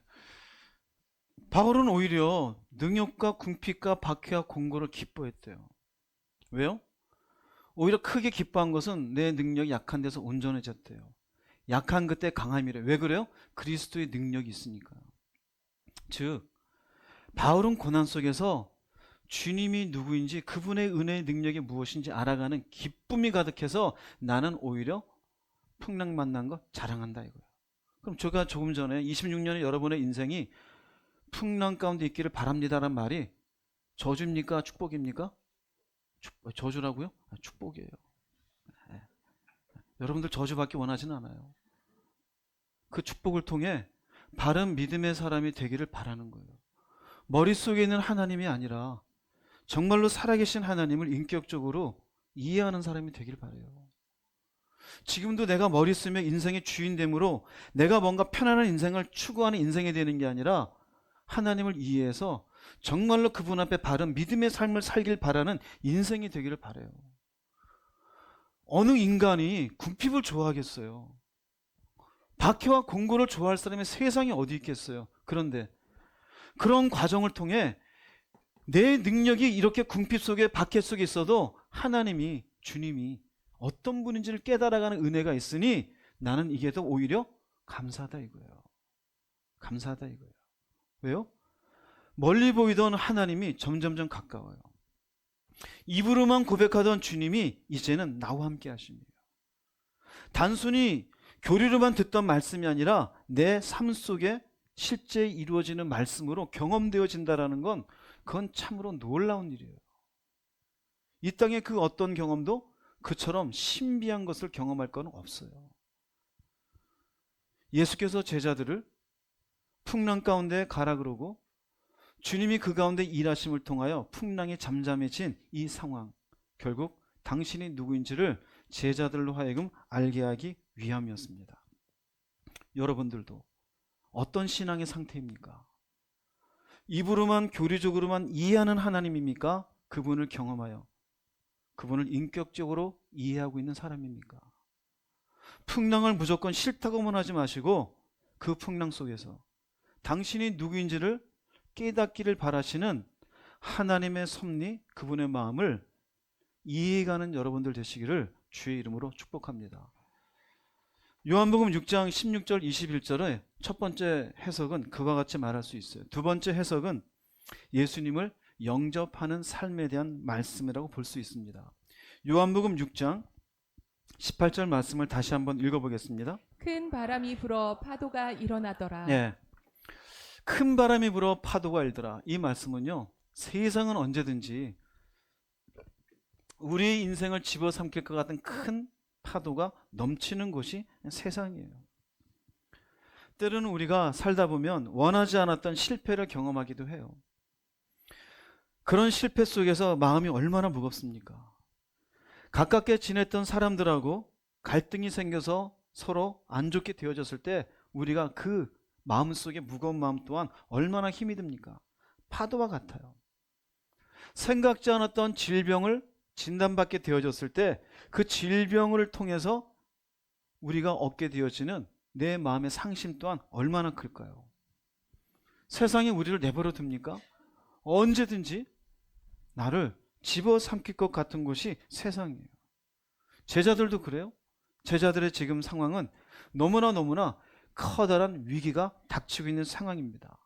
바울은 오히려 능욕과 궁핍과 박해와 공고를 기뻐했대요. 왜요? 오히려 크게 기뻐한 것은 내 능력이 약한 데서 온전해졌대요. 약한 그때 강함이래. 왜 그래요? 그리스도의 능력이 있으니까요. 즉, 바울은 고난 속에서 주님이 누구인지, 그분의 은혜의 능력이 무엇인지 알아가는 기쁨이 가득해서 나는 오히려 풍랑 만난 거 자랑한다 이거예요. 그럼 제가 조금 전에 26년의 여러분의 인생이 풍랑 가운데 있기를 바랍니다란 말이 저주입니까? 축복입니까? 저주라고요? 축복이에요. 네. 여러분들 저주받기 원하지는 않아요. 그 축복을 통해 바른 믿음의 사람이 되기를 바라는 거예요. 머릿속에 있는 하나님이 아니라 정말로 살아계신 하나님을 인격적으로 이해하는 사람이 되길 바라요. 지금도 내가 머리 쓰며 인생의 주인됨으로 내가 뭔가 편안한 인생을 추구하는 인생이 되는 게 아니라 하나님을 이해해서 정말로 그분 앞에 바른 믿음의 삶을 살길 바라는 인생이 되기를 바라요. 어느 인간이 궁핍을 좋아하겠어요? 박해와 공고를 좋아할 사람이 세상에 어디 있겠어요? 그런데 그런 과정을 통해 내 능력이 이렇게 궁핍 속에 박해 속에 있어도 하나님이, 주님이 어떤 분인지를 깨달아가는 은혜가 있으니 나는 이게 더 오히려 감사하다 이거예요. 감사하다 이거예요. 왜요? 멀리 보이던 하나님이 점점점 가까워요. 입으로만 고백하던 주님이 이제는 나와 함께 하십니다. 단순히 교리로만 듣던 말씀이 아니라 내 삶 속에 실제 이루어지는 말씀으로 경험되어진다는 건 그건 참으로 놀라운 일이에요. 이 땅의 그 어떤 경험도 그처럼 신비한 것을 경험할 건 없어요. 예수께서 제자들을 풍랑 가운데 가라 그러고 주님이 그 가운데 일하심을 통하여 풍랑이 잠잠해진 이 상황, 결국 당신이 누구인지를 제자들로 하여금 알게 하기 위함이었습니다. 여러분들도 어떤 신앙의 상태입니까? 입으로만 교리적으로만 이해하는 하나님입니까? 그분을 경험하여 그분을 인격적으로 이해하고 있는 사람입니까? 풍랑을 무조건 싫다고만 하지 마시고 그 풍랑 속에서 당신이 누구인지를 깨닫기를 바라시는 하나님의 섭리, 그분의 마음을 이해가는 여러분들 되시기를 주의 이름으로 축복합니다. 요한복음 6장 16절 21절의 첫 번째 해석은 그와 같이 말할 수 있어요. 두 번째 해석은 예수님을 영접하는 삶에 대한 말씀이라고 볼 수 있습니다. 요한복음 6장 18절 말씀을 다시 한번 읽어보겠습니다. 큰 바람이 불어 파도가 일어나더라. 예, 큰 바람이 불어 파도가 일더라. 이 말씀은요, 세상은 언제든지 우리의 인생을 집어삼킬 것 같은 큰 파도가 넘치는 곳이 세상이에요. 때로는 우리가 살다 보면 원하지 않았던 실패를 경험하기도 해요. 그런 실패 속에서 마음이 얼마나 무겁습니까? 가깝게 지냈던 사람들하고 갈등이 생겨서 서로 안 좋게 되어졌을 때 우리가 그 마음속에 무거운 마음 또한 얼마나 힘이 듭니까? 파도와 같아요. 생각지 않았던 질병을 진단받게 되어졌을 때 그 질병을 통해서 우리가 얻게 되어지는 내 마음의 상심 또한 얼마나 클까요? 세상이 우리를 내버려 둡니까? 언제든지 나를 집어삼킬 것 같은 곳이 세상이에요. 제자들도 그래요. 제자들의 지금 상황은 너무나 커다란 위기가 닥치고 있는 상황입니다.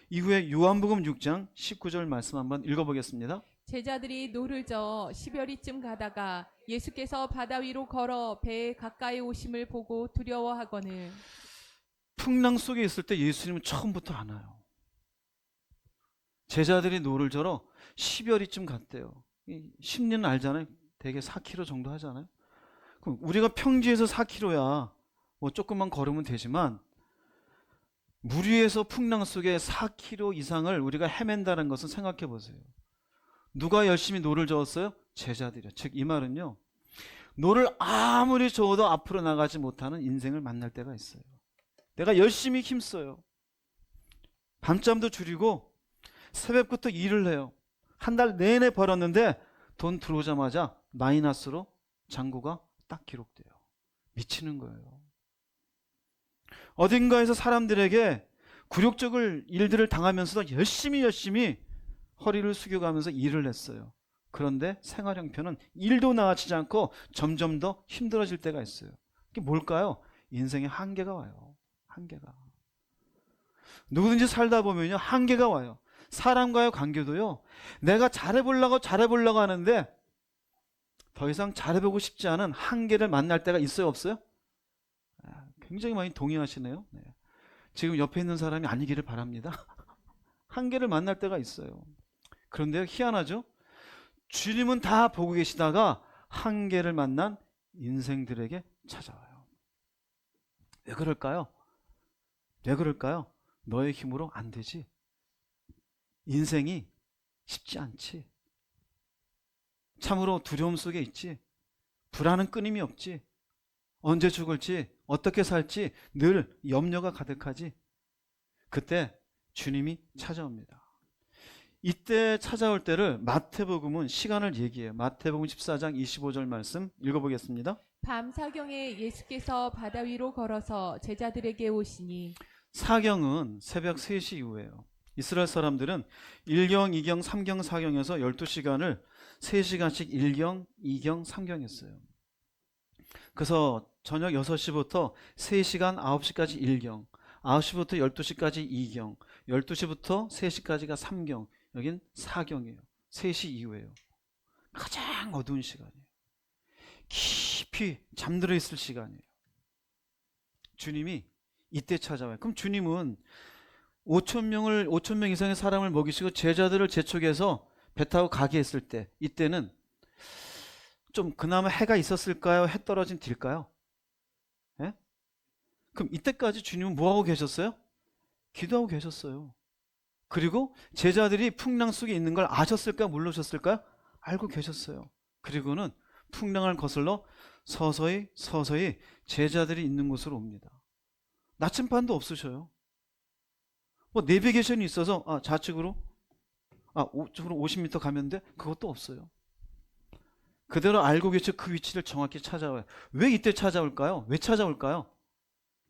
이후에 요한복음 6장 19절 말씀 한번 읽어보겠습니다. 제자들이 노를 저어 10여리쯤 가다가 예수께서 바다 위로 걸어 배에 가까이 오심을 보고 두려워하거늘. 풍랑 속에 있을 때 예수님은 처음부터 안 와요. 제자들이 노를 저러 10여리쯤 갔대요. 심리는 알잖아요. 대개 4km 정도 하잖아요. 그럼 우리가 평지에서 4km야 뭐 조금만 걸으면 되지만 물 위에서 풍랑 속에 4km 이상을 우리가 헤맨다는 것은 생각해 보세요. 누가 열심히 노를 저었어요? 제자들이요. 즉 이 말은요, 노를 아무리 저어도 앞으로 나가지 못하는 인생을 만날 때가 있어요. 내가 열심히 힘써요. 밤잠도 줄이고 새벽부터 일을 해요. 한 달 내내 벌었는데 돈 들어오자마자 마이너스로 잔고가 딱 기록돼요. 미치는 거예요. 어딘가에서 사람들에게 굴욕적인 일들을 당하면서도 열심히 허리를 숙여가면서 일을 했어요. 그런데 생활 형편은 일도 나아지지 않고 점점 더 힘들어질 때가 있어요. 이게 뭘까요? 인생에 한계가 와요. 한계가. 누구든지 살다 보면요, 한계가 와요. 사람과의 관계도요, 내가 잘해보려고 하는데 더 이상 잘해보고 싶지 않은 한계를 만날 때가 있어요, 없어요? 굉장히 많이 동의하시네요. 네. 지금 옆에 있는 사람이 아니기를 바랍니다. 한계를 만날 때가 있어요. 그런데 희한하죠? 주님은 다 보고 계시다가 한계를 만난 인생들에게 찾아와요. 왜 그럴까요? 왜 그럴까요? 너의 힘으로 안 되지. 인생이 쉽지 않지. 참으로 두려움 속에 있지. 불안은 끊임이 없지. 언제 죽을지, 어떻게 살지 늘 염려가 가득하지. 그때 주님이 찾아옵니다. 이때 찾아올 때를 마태복음은 시간을 얘기해요. 마태복음 14장 25절 말씀 읽어보겠습니다. 밤 사경에 예수께서 바다 위로 걸어서 제자들에게 오시니. 사경은 새벽 3시 이후예요. 이스라엘 사람들은 1경, 2경, 3경, 4경에서 12시간을 3시간씩 1경, 2경, 3경 했어요. 그래서 저녁 6시부터 3시간 9시까지 1경, 9시부터 12시까지 2경, 12시부터 3시까지가 3경, 여긴 4경이에요. 3시 이후예요. 가장 어두운 시간이에요. 깊이 잠들어 있을 시간이에요. 주님이 이때 찾아와요. 그럼 주님은 5천 명 이상의 사람을 먹이시고 제자들을 재촉해서 배 타고 가게 했을 때, 이때는 좀 그나마 해가 있었을까요? 해 떨어진 뒤일까요? 예? 그럼 이때까지 주님은 뭐하고 계셨어요? 기도하고 계셨어요. 그리고 제자들이 풍랑 속에 있는 걸 아셨을까요? 모르셨을까요? 알고 계셨어요. 그리고는 풍랑을 거슬러 서서히 제자들이 있는 곳으로 옵니다. 나침반도 없으셔요. 뭐 내비게이션이 있어서 좌측으로 우측으로 50m 가면 돼? 그것도 없어요. 그대로 알고 계셔 그 위치를 정확히 찾아와요. 왜 이때 찾아올까요? 왜 찾아올까요?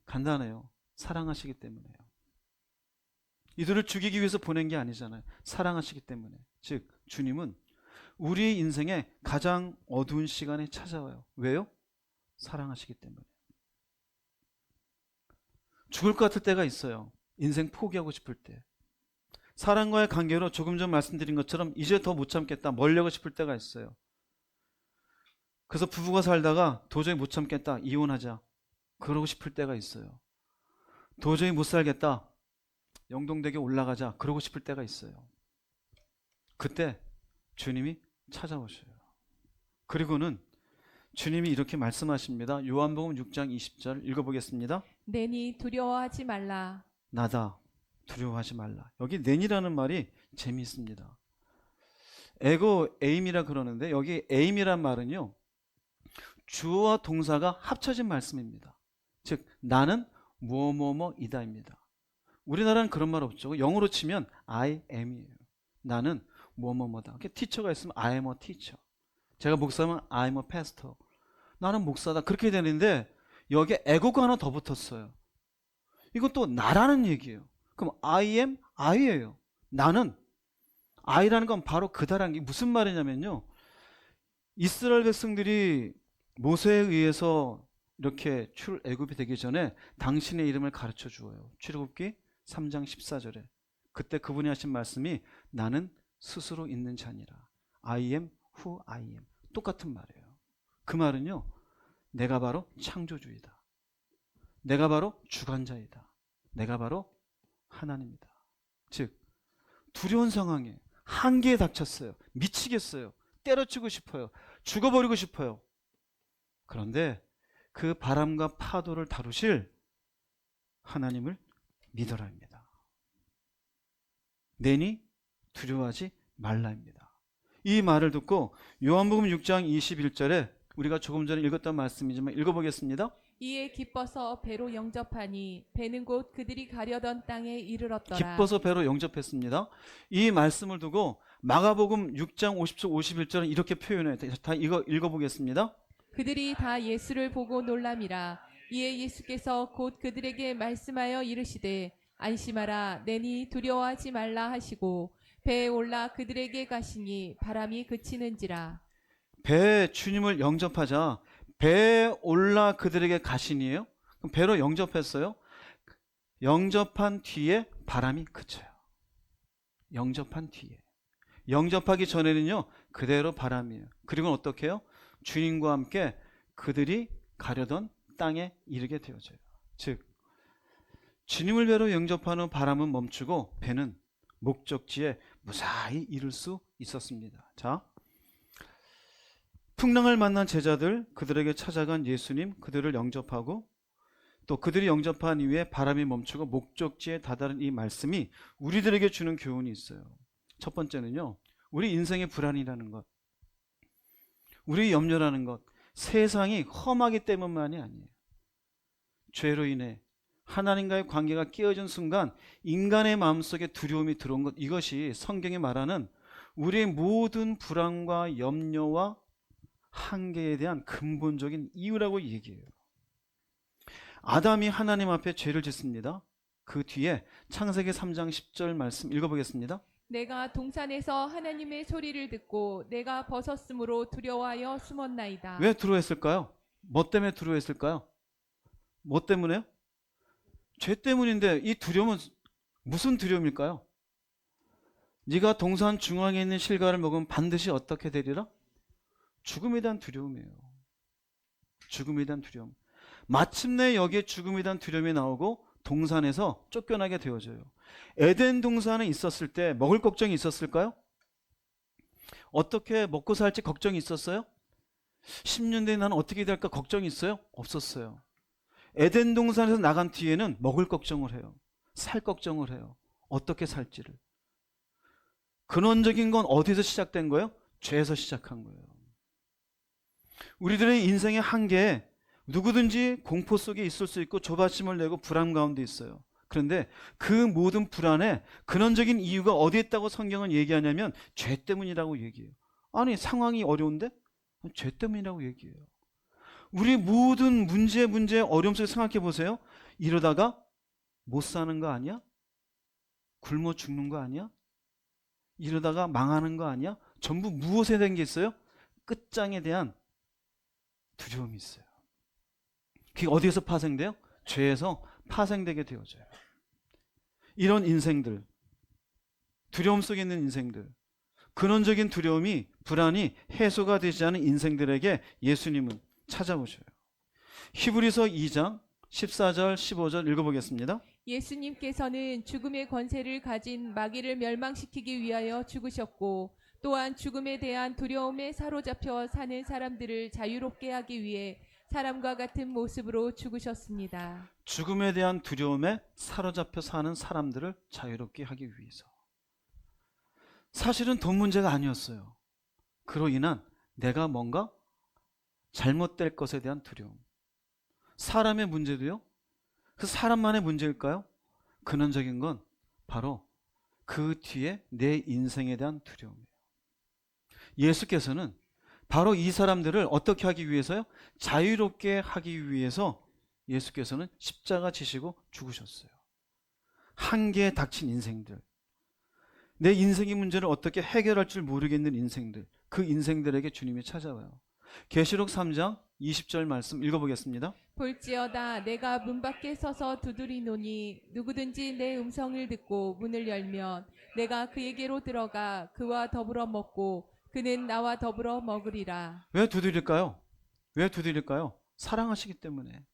간단해요. 사랑하시기 때문에요. 이들을 죽이기 위해서 보낸 게 아니잖아요. 사랑하시기 때문에. 즉 주님은 우리 인생의 가장 어두운 시간에 찾아와요. 왜요? 사랑하시기 때문에. 죽을 것 같을 때가 있어요. 인생 포기하고 싶을 때. 사람과의 관계로 조금 전 말씀드린 것처럼 이제 더 못 참겠다, 멀려고 싶을 때가 있어요. 그래서 부부가 살다가 도저히 못 참겠다, 이혼하자, 그러고 싶을 때가 있어요. 도저히 못 살겠다, 영동대교 올라가자, 그러고 싶을 때가 있어요. 그때 주님이 찾아오셔요. 그리고는 주님이 이렇게 말씀하십니다. 요한복음 6장 20절 읽어보겠습니다. 내니 두려워하지 말라. 나다, 두려워하지 말라. 여기 낸이라는 말이 재미있습니다. 에고 에임이라 그러는데 여기 에임이란 말은요, 주어와 동사가 합쳐진 말씀입니다. 즉 나는 뭐뭐뭐이다입니다. 우리나라는 그런 말 없죠. 영어로 치면 I am이에요. 나는 뭐뭐뭐다. 티처가 있으면 I am a teacher. 제가 목사면 I am a pastor. 나는 목사다. 그렇게 되는데 여기에 에고가 하나 더 붙었어요. 이것도 나라는 얘기예요. 그럼 I am I예요. 나는 I라는 건 바로 그다라는 게 무슨 말이냐면요, 이스라엘 백성들이 모세에 의해서 이렇게 출애굽이 되기 전에 당신의 이름을 가르쳐 주어요. 출애굽기 3장 14절에. 그때 그분이 하신 말씀이 나는 스스로 있는 자니라. I am who I am. 똑같은 말이에요. 그 말은요, 내가 바로 창조주이다. 내가 바로 주관자이다. 내가 바로 하나님이다. 즉 두려운 상황에 한계에 닥쳤어요. 미치겠어요. 때려치고 싶어요. 죽어버리고 싶어요. 그런데 그 바람과 파도를 다루실 하나님을 믿어라입니다. 내니 두려워하지 말라입니다. 이 말을 듣고 요한복음 6장 21절에 우리가 조금 전에 읽었던 말씀이지만 읽어보겠습니다. 이에 기뻐서 배로 영접하니 배는 곧 그들이 가려던 땅에 이르렀더라. 기뻐서 배로 영접했습니다. 이 말씀을 두고 마가복음 6장 50절 51절은 이렇게 표현해요. 다 이거 읽어보겠습니다. 그들이 다 예수를 보고 놀람이라. 이에 예수께서 곧 그들에게 말씀하여 이르시되 안심하라. 내니 두려워하지 말라 하시고 배에 올라 그들에게 가시니 바람이 그치는지라. 배에 주님을 영접하자. 배에 올라 그들에게 가시니에요. 그럼 배로 영접했어요. 영접한 뒤에 바람이 그쳐요. 영접한 뒤에. 영접하기 전에는요, 그대로 바람이에요. 그리고 어떻게 해요? 주님과 함께 그들이 가려던 땅에 이르게 되어져요. 즉 주님을 배로 영접하는 바람은 멈추고 배는 목적지에 무사히 이를 수 있었습니다. 자, 풍랑을 만난 제자들, 그들에게 찾아간 예수님, 그들을 영접하고 또 그들이 영접한 이후에 바람이 멈추고 목적지에 다다른 이 말씀이 우리들에게 주는 교훈이 있어요. 첫 번째는요, 우리 인생의 불안이라는 것, 우리 염려라는 것, 세상이 험하기 때문만이 아니에요. 죄로 인해 하나님과의 관계가 깨어진 순간 인간의 마음속에 두려움이 들어온 것, 이것이 성경이 말하는 우리의 모든 불안과 염려와 한계에 대한 근본적인 이유라고 얘기해요. 아담이 하나님 앞에 죄를 짓습니다. 그 뒤에 창세기 3장 10절 말씀 읽어보겠습니다. 내가 동산에서 하나님의 소리를 듣고 내가 벗었으므로 두려워하여 숨었나이다. 왜 두려워했을까요? 뭐 때문에 두려워했을까요? 뭐 때문에요? 죄 때문인데 이 두려움은 무슨 두려움일까요? 네가 동산 중앙에 있는 실과를 먹으면 반드시 어떻게 되리라? 죽음에 대한 두려움이에요. 죽음에 대한 두려움. 마침내 여기에 죽음에 대한 두려움이 나오고 동산에서 쫓겨나게 되어져요. 에덴 동산에 있었을 때 먹을 걱정이 있었을까요? 어떻게 먹고 살지 걱정이 있었어요? 10년 뒤에 나는 어떻게 될까 걱정이 있어요? 없었어요. 에덴 동산에서 나간 뒤에는 먹을 걱정을 해요. 살 걱정을 해요. 어떻게 살지를. 근원적인 건 어디서 시작된 거예요? 죄에서 시작한 거예요. 우리들의 인생의 한계에 누구든지 공포 속에 있을 수 있고 조바심을 내고 불안 가운데 있어요. 그런데 그 모든 불안에 근원적인 이유가 어디에 있다고 성경은 얘기하냐면 죄 때문이라고 얘기해요. 아니 상황이 어려운데? 죄 때문이라고 얘기해요. 우리 모든 문제 어려움 속에 생각해 보세요. 이러다가 못 사는 거 아니야? 굶어 죽는 거 아니야? 이러다가 망하는 거 아니야? 전부 무엇에 대한 게 있어요? 끝장에 대한 두려움이 있어요. 그게 어디에서 파생돼요? 죄에서 파생되게 되어져요. 이런 인생들, 두려움 속에 있는 인생들, 근원적인 두려움이, 불안이 해소가 되지 않은 인생들에게 예수님은 찾아오셔요. 히브리서 2장 14절 15절 읽어보겠습니다. 예수님께서는 죽음의 권세를 가진 마귀를 멸망시키기 위하여 죽으셨고 또한 죽음에 대한 두려움에 사로잡혀 사는 사람들을 자유롭게 하기 위해 사람과 같은 모습으로 죽으셨습니다. 죽음에 대한 두려움에 사로잡혀 사는 사람들을 자유롭게 하기 위해서. 사실은 돈 문제가 아니었어요. 그로 인한 내가 뭔가 잘못될 것에 대한 두려움. 사람의 문제도요, 그 사람만의 문제일까요? 근원적인 건 바로 그 뒤에 내 인생에 대한 두려움이에요. 예수께서는 바로 이 사람들을 어떻게 하기 위해서요? 자유롭게 하기 위해서 예수께서는 십자가 지시고 죽으셨어요. 한계에 닥친 인생들, 내 인생의 문제를 어떻게 해결할 줄 모르겠는 인생들, 그 인생들에게 주님이 찾아와요. 계시록 3장 20절 말씀 읽어보겠습니다. 볼지어다 내가 문 밖에 서서 두드리노니 누구든지 내 음성을 듣고 문을 열면 내가 그에게로 들어가 그와 더불어 먹고 그는 나와 더불어 먹으리라. 왜 두드릴까요? 왜 두드릴까요? 사랑하시기 때문에.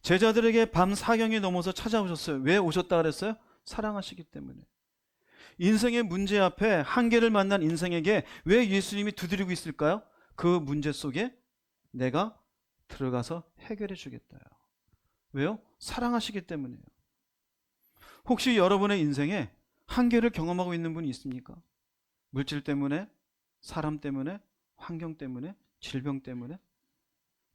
제자들에게 밤 사경이 넘어서 찾아오셨어요. 왜 오셨다 그랬어요? 사랑하시기 때문에. 인생의 문제 앞에 한계를 만난 인생에게 왜 예수님이 두드리고 있을까요? 그 문제 속에 내가 들어가서 해결해 주겠다요. 왜요? 사랑하시기 때문이에요. 혹시 여러분의 인생에 한계를 경험하고 있는 분이 있습니까? 물질 때문에, 사람 때문에, 환경 때문에, 질병 때문에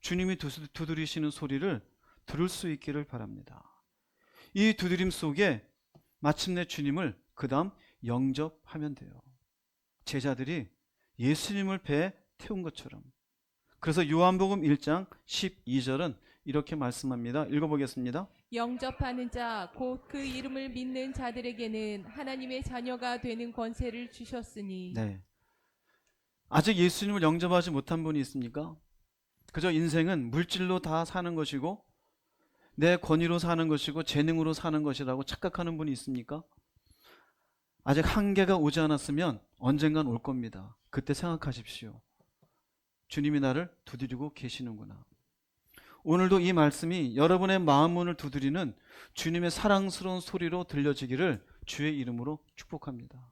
주님이 두드리시는 소리를 들을 수 있기를 바랍니다. 이 두드림 속에 마침내 주님을 그 다음 영접하면 돼요. 제자들이 예수님을 배에 태운 것처럼. 그래서 요한복음 1장 12절은 이렇게 말씀합니다. 읽어보겠습니다. 영접하는 자 곧 그 이름을 믿는 자들에게는 하나님의 자녀가 되는 권세를 주셨으니. 네. 아직 예수님을 영접하지 못한 분이 있습니까? 그저 인생은 물질로 다 사는 것이고 내 권위로 사는 것이고 재능으로 사는 것이라고 착각하는 분이 있습니까? 아직 한계가 오지 않았으면 언젠간 올 겁니다. 그때 생각하십시오. 주님이 나를 두드리고 계시는구나. 오늘도 이 말씀이 여러분의 마음 문을 두드리는 주님의 사랑스러운 소리로 들려지기를 주의 이름으로 축복합니다.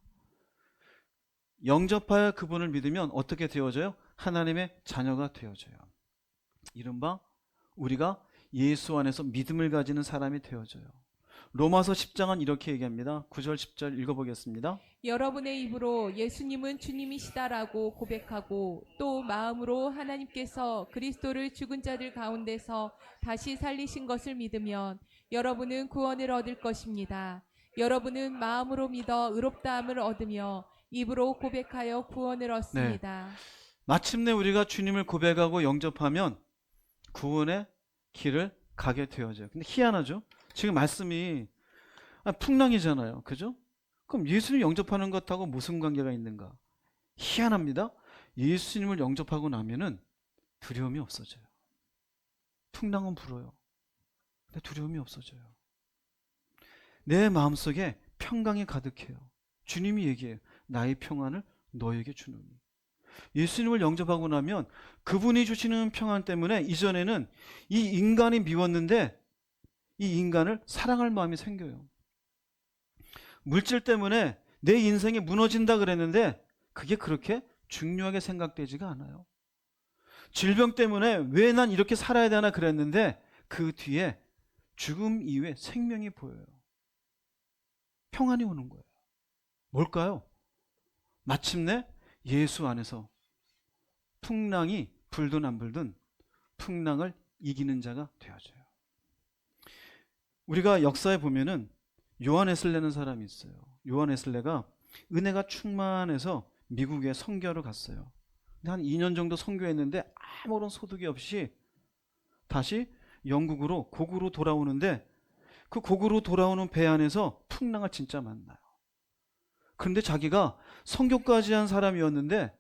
영접하여 그분을 믿으면 어떻게 되어져요? 하나님의 자녀가 되어져요. 이른바 우리가 예수 안에서 믿음을 가지는 사람이 되어져요. 로마서 10장은 이렇게 얘기합니다. 9절 10절 읽어보겠습니다. 여러분의 입으로 예수님은 주님이시다라고 고백하고 또 마음으로 하나님께서 그리스도를 죽은 자들 가운데서 다시 살리신 것을 믿으면 여러분은 구원을 얻을 것입니다. 여러분은 마음으로 믿어 의롭다함을 얻으며 입으로 고백하여 구원을 얻습니다. 마침내 우리가 주님을 고백하고 영접하면 구원의 길을 가게 되어져요. 근데 희한하죠? 지금 말씀이 풍랑이잖아요. 그죠? 그럼 예수님 영접하는 것하고 무슨 관계가 있는가? 희한합니다. 예수님을 영접하고 나면은 두려움이 없어져요. 풍랑은 불어요. 근데 두려움이 없어져요. 내 마음속에 평강이 가득해요. 주님이 얘기해요. 나의 평안을 너에게 주노니. 예수님을 영접하고 나면 그분이 주시는 평안 때문에 이전에는 이 인간이 미웠는데 이 인간을 사랑할 마음이 생겨요. 물질 때문에 내 인생이 무너진다 그랬는데 그게 그렇게 중요하게 생각되지가 않아요. 질병 때문에 왜 난 이렇게 살아야 되나 그랬는데 그 뒤에 죽음 이후에 생명이 보여요. 평안이 오는 거예요. 뭘까요? 마침내 예수 안에서 풍랑이 불든 안 불든 풍랑을 이기는 자가 되어져요. 우리가 역사에 보면은 요한 웨슬레라는 사람이 있어요. 요한 웨슬레가 은혜가 충만해서 미국에 선교를 갔어요. 근데 한 2년 정도 선교했는데 아무런 소득이 없이 다시 영국으로 고국으로 돌아오는데 그 고국으로 돌아오는 배 안에서 풍랑을 진짜 만나요. 그런데 자기가 선교까지 한 사람이었는데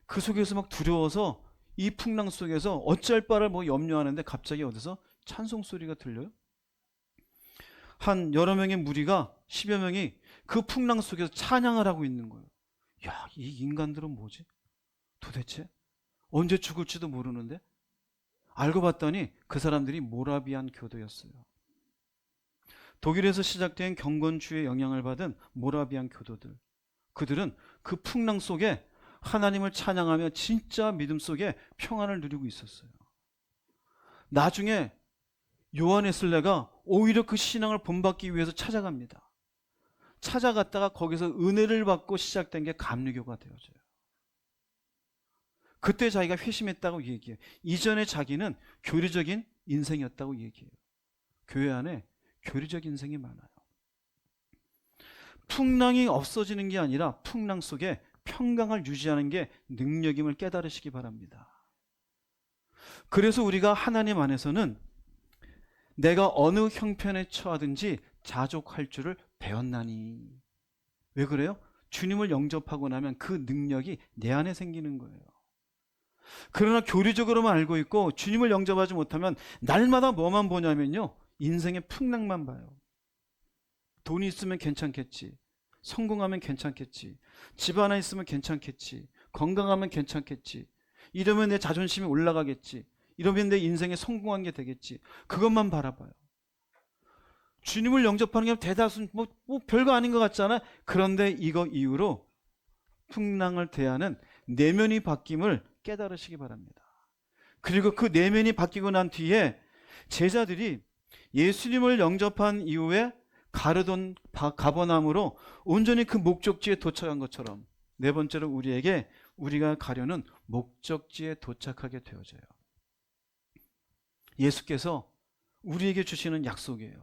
그 속에서 막 두려워서 이 풍랑 속에서 어쩔 바를 뭐 염려하는데 갑자기 어디서 찬송 소리가 들려요? 한 여러 명의 무리가 10여 명이 그 풍랑 속에서 찬양을 하고 있는 거예요. 야, 이 인간들은 뭐지? 도대체 언제 죽을지도 모르는데? 알고 봤더니 그 사람들이 모라비안 교도였어요. 독일에서 시작된 경건주의 영향을 받은 모라비안 교도들. 그들은 그 풍랑 속에 하나님을 찬양하며 진짜 믿음 속에 평안을 누리고 있었어요. 나중에 요한 웨슬레가 오히려 그 신앙을 본받기 위해서 찾아갑니다. 찾아갔다가 거기서 은혜를 받고 시작된 게 감리교가 되어져요. 그때 자기가 회심했다고 얘기해요. 이전에 자기는 교리적인 인생이었다고 얘기해요. 교회 안에 교리적 인생이 많아요. 풍랑이 없어지는 게 아니라 풍랑 속에 평강을 유지하는 게 능력임을 깨달으시기 바랍니다. 그래서 우리가 하나님 안에서는 내가 어느 형편에 처하든지 자족할 줄을 배웠나니. 왜 그래요? 주님을 영접하고 나면 그 능력이 내 안에 생기는 거예요. 그러나 교리적으로만 알고 있고 주님을 영접하지 못하면 날마다 뭐만 보냐면요, 인생의 풍랑만 봐요. 돈이 있으면 괜찮겠지, 성공하면 괜찮겠지, 집 하나 있으면 괜찮겠지, 건강하면 괜찮겠지, 이러면 내 자존심이 올라가겠지, 이러면 내 인생에 성공한 게 되겠지. 그것만 바라봐요. 주님을 영접하는 게 대다수 뭐 별거 아닌 것 같잖아요. 그런데 이거 이후로 풍랑을 대하는 내면이 바뀜을 깨달으시기 바랍니다. 그리고 그 내면이 바뀌고 난 뒤에 제자들이 예수님을 영접한 이후에 가르돈 가버나움으로 온전히 그 목적지에 도착한 것처럼 네 번째로 우리가 가려는 목적지에 도착하게 되어져요. 예수께서 우리에게 주시는 약속이에요.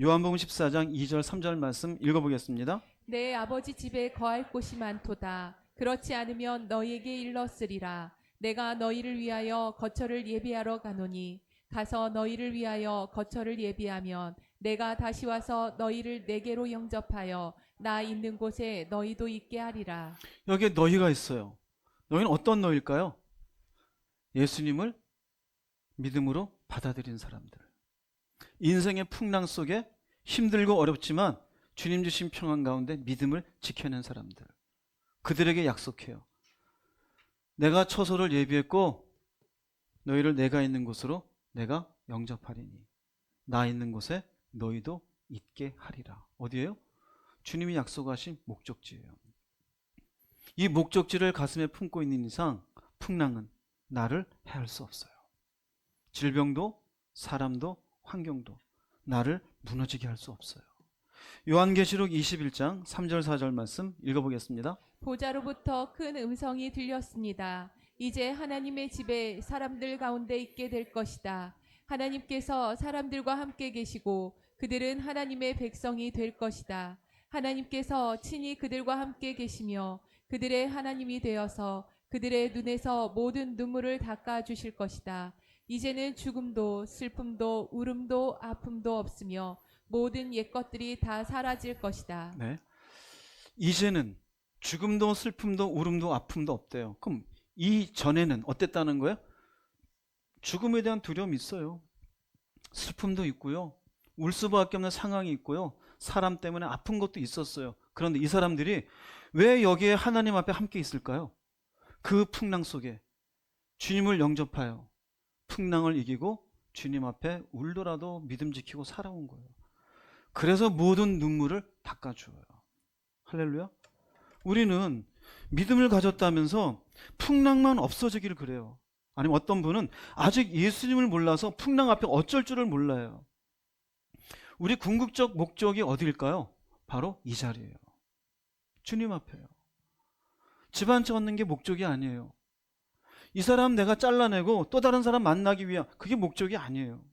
요한복음 14장 2절 3절 말씀 읽어보겠습니다. 내 아버지 집에 거할 곳이 많도다. 그렇지 않으면 너희에게 일렀으리라. 내가 너희를 위하여 거처를 예비하러 가노니 가서 너희를 위하여 거처를 예비하면 내가 다시 와서 너희를 내게로 영접하여 나 있는 곳에 너희도 있게 하리라. 여기에 너희가 있어요. 너희는 어떤 너희일까요? 예수님을 믿음으로 받아들인 사람들. 인생의 풍랑 속에 힘들고 어렵지만 주님 주신 평안 가운데 믿음을 지켜낸 사람들. 그들에게 약속해요. 내가 처소를 예비했고 너희를 내가 있는 곳으로 내가 영접하리니 나 있는 곳에 너희도 있게 하리라. 어디예요? 주님이 약속하신 목적지예요. 이 목적지를 가슴에 품고 있는 이상 풍랑은 나를 해할 수 없어요. 질병도 사람도 환경도 나를 무너지게 할 수 없어요. 요한계시록 21장 3절 4절 말씀 읽어보겠습니다. 보좌로부터 큰 음성이 들렸습니다. 이제 하나님의 집에 사람들 가운데 있게 될 것이다. 하나님께서 사람들과 함께 계시고 그들은 하나님의 백성이 될 것이다. 하나님께서 친히 그들과 함께 계시며 그들의 하나님이 되어서 그들의 눈에서 모든 눈물을 닦아 주실 것이다. 이제는 죽음도 슬픔도 울음도 아픔도 없으며 모든 옛것들이 다 사라질 것이다. 네. 이제는 죽음도 슬픔도 울음도 아픔도 없대요. 그럼 이 전에는 어땠다는 거예요? 죽음에 대한 두려움이 있어요. 슬픔도 있고요. 울 수밖에 없는 상황이 있고요. 사람 때문에 아픈 것도 있었어요. 그런데 이 사람들이 왜 여기에 하나님 앞에 함께 있을까요? 그 풍랑 속에 주님을 영접하여 풍랑을 이기고 주님 앞에 울더라도 믿음 지키고 살아온 거예요. 그래서 모든 눈물을 닦아주어요. 할렐루야. 우리는 믿음을 가졌다면서 풍랑만 없어지기를 그래요. 아니면 어떤 분은 아직 예수님을 몰라서 풍랑 앞에 어쩔 줄을 몰라요. 우리 궁극적 목적이 어디일까요? 바로 이 자리예요. 주님 앞에요. 집 한 채 얻는 게 목적이 아니에요. 이 사람 내가 잘라내고 또 다른 사람 만나기 위한 그게 목적이 아니에요.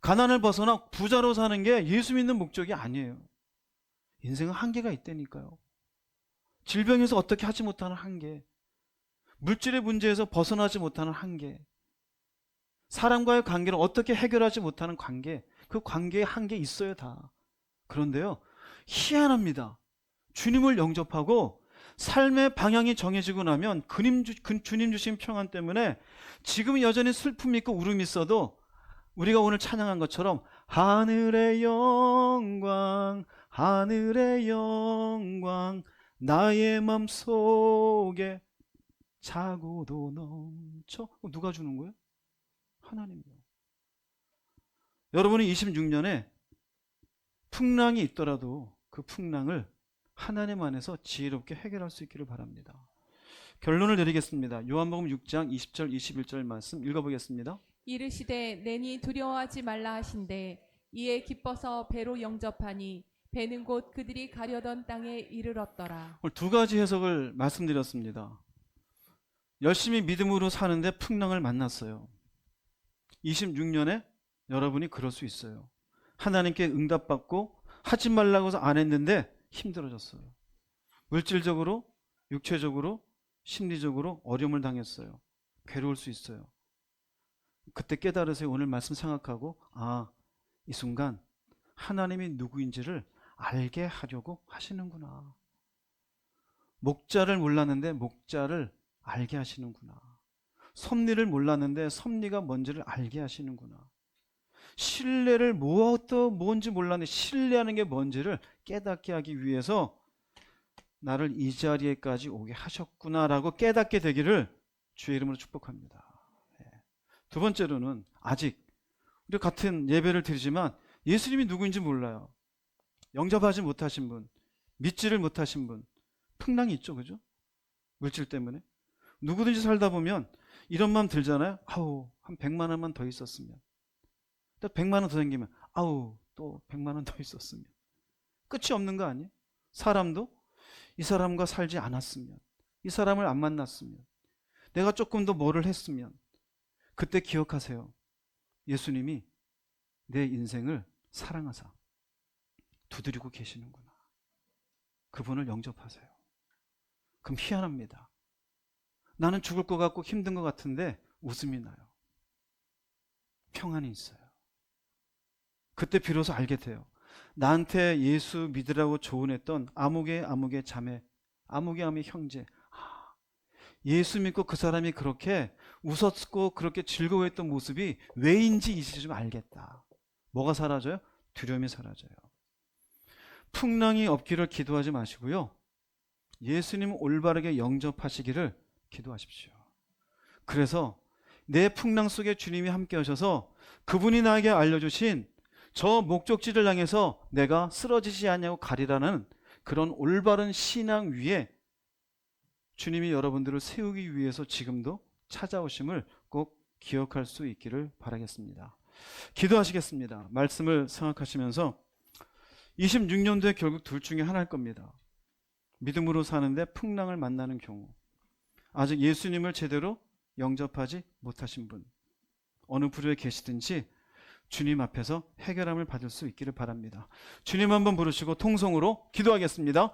가난을 벗어나 부자로 사는 게 예수 믿는 목적이 아니에요. 인생은 한계가 있다니까요. 질병에서 어떻게 하지 못하는 한계, 물질의 문제에서 벗어나지 못하는 한계, 사람과의 관계를 어떻게 해결하지 못하는 관계, 그 관계에 한계 있어요 다. 그런데요, 희한합니다. 주님을 영접하고 삶의 방향이 정해지고 나면 주님 주신 평안 때문에 지금 여전히 슬픔이 있고 울음이 있어도 우리가 오늘 찬양한 것처럼 하늘의 영광, 하늘의 영광, 나의 맘속에 차고도 넘쳐. 누가 주는 거예요? 하나님이요. 여러분이 26년에 풍랑이 있더라도 그 풍랑을 하나님 안에서 지혜롭게 해결할 수 있기를 바랍니다. 결론을 내리겠습니다. 요한복음 6장 20절 21절 말씀 읽어보겠습니다. 이르시되 내니 두려워하지 말라 하신대 이에 기뻐서 배로 영접하니 배는 곧 그들이 가려던 땅에 이르렀더라. 오늘 두 가지 해석을 말씀드렸습니다. 열심히 믿음으로 사는데 풍랑을 만났어요. 26년에 여러분이 그럴 수 있어요. 하나님께 응답받고 하지 말라고 해서 안 했는데 힘들어졌어요. 물질적으로, 육체적으로, 심리적으로 어려움을 당했어요. 괴로울 수 있어요. 그때 깨달으세요. 오늘 말씀 생각하고 이 순간 하나님이 누구인지를 알게 하려고 하시는구나. 목자를 몰랐는데 목자를 알게 하시는구나. 섭리를 몰랐는데 섭리가 뭔지를 알게 하시는구나. 신뢰를 뭔지 몰랐는데 신뢰하는 게 뭔지를 깨닫게 하기 위해서 나를 이 자리에까지 오게 하셨구나라고 깨닫게 되기를 주의 이름으로 축복합니다. 두 번째로는 아직 우리 같은 예배를 드리지만 예수님이 누구인지 몰라요. 영접하지 못하신 분, 믿지를 못하신 분, 풍랑이 있죠, 그죠? 물질 때문에. 누구든지 살다 보면 이런 마음 들잖아요. 한 100만 원만 더 있었으면. 또 100만 원 더 생기면 또 100만 원 더 있었으면. 끝이 없는 거 아니에요? 사람도 이 사람과 살지 않았으면, 이 사람을 안 만났으면, 내가 조금 더 뭐를 했으면. 그때 기억하세요. 예수님이 내 인생을 사랑하사 두드리고 계시는구나. 그분을 영접하세요. 그럼 희한합니다. 나는 죽을 것 같고 힘든 것 같은데 웃음이 나요. 평안이 있어요. 그때 비로소 알게 돼요. 나한테 예수 믿으라고 조언했던 아무개 자매, 아무개 형제, 예수 믿고 그 사람이 그렇게 웃었고 그렇게 즐거워했던 모습이 왜인지 이제 좀 알겠다. 뭐가 사라져요? 두려움이 사라져요. 풍랑이 없기를 기도하지 마시고요. 예수님 올바르게 영접하시기를 기도하십시오. 그래서 내 풍랑 속에 주님이 함께 하셔서 그분이 나에게 알려주신 저 목적지를 향해서 내가 쓰러지지 않냐고 가리라는 그런 올바른 신앙 위에 주님이 여러분들을 세우기 위해서 지금도 찾아오심을 꼭 기억할 수 있기를 바라겠습니다. 기도하시겠습니다. 말씀을 생각하시면서 26년도에 결국 둘 중에 하나일 겁니다. 믿음으로 사는데 풍랑을 만나는 경우, 아직 예수님을 제대로 영접하지 못하신 분, 어느 부류에 계시든지 주님 앞에서 해결함을 받을 수 있기를 바랍니다. 주님 한번 부르시고 통성으로 기도하겠습니다.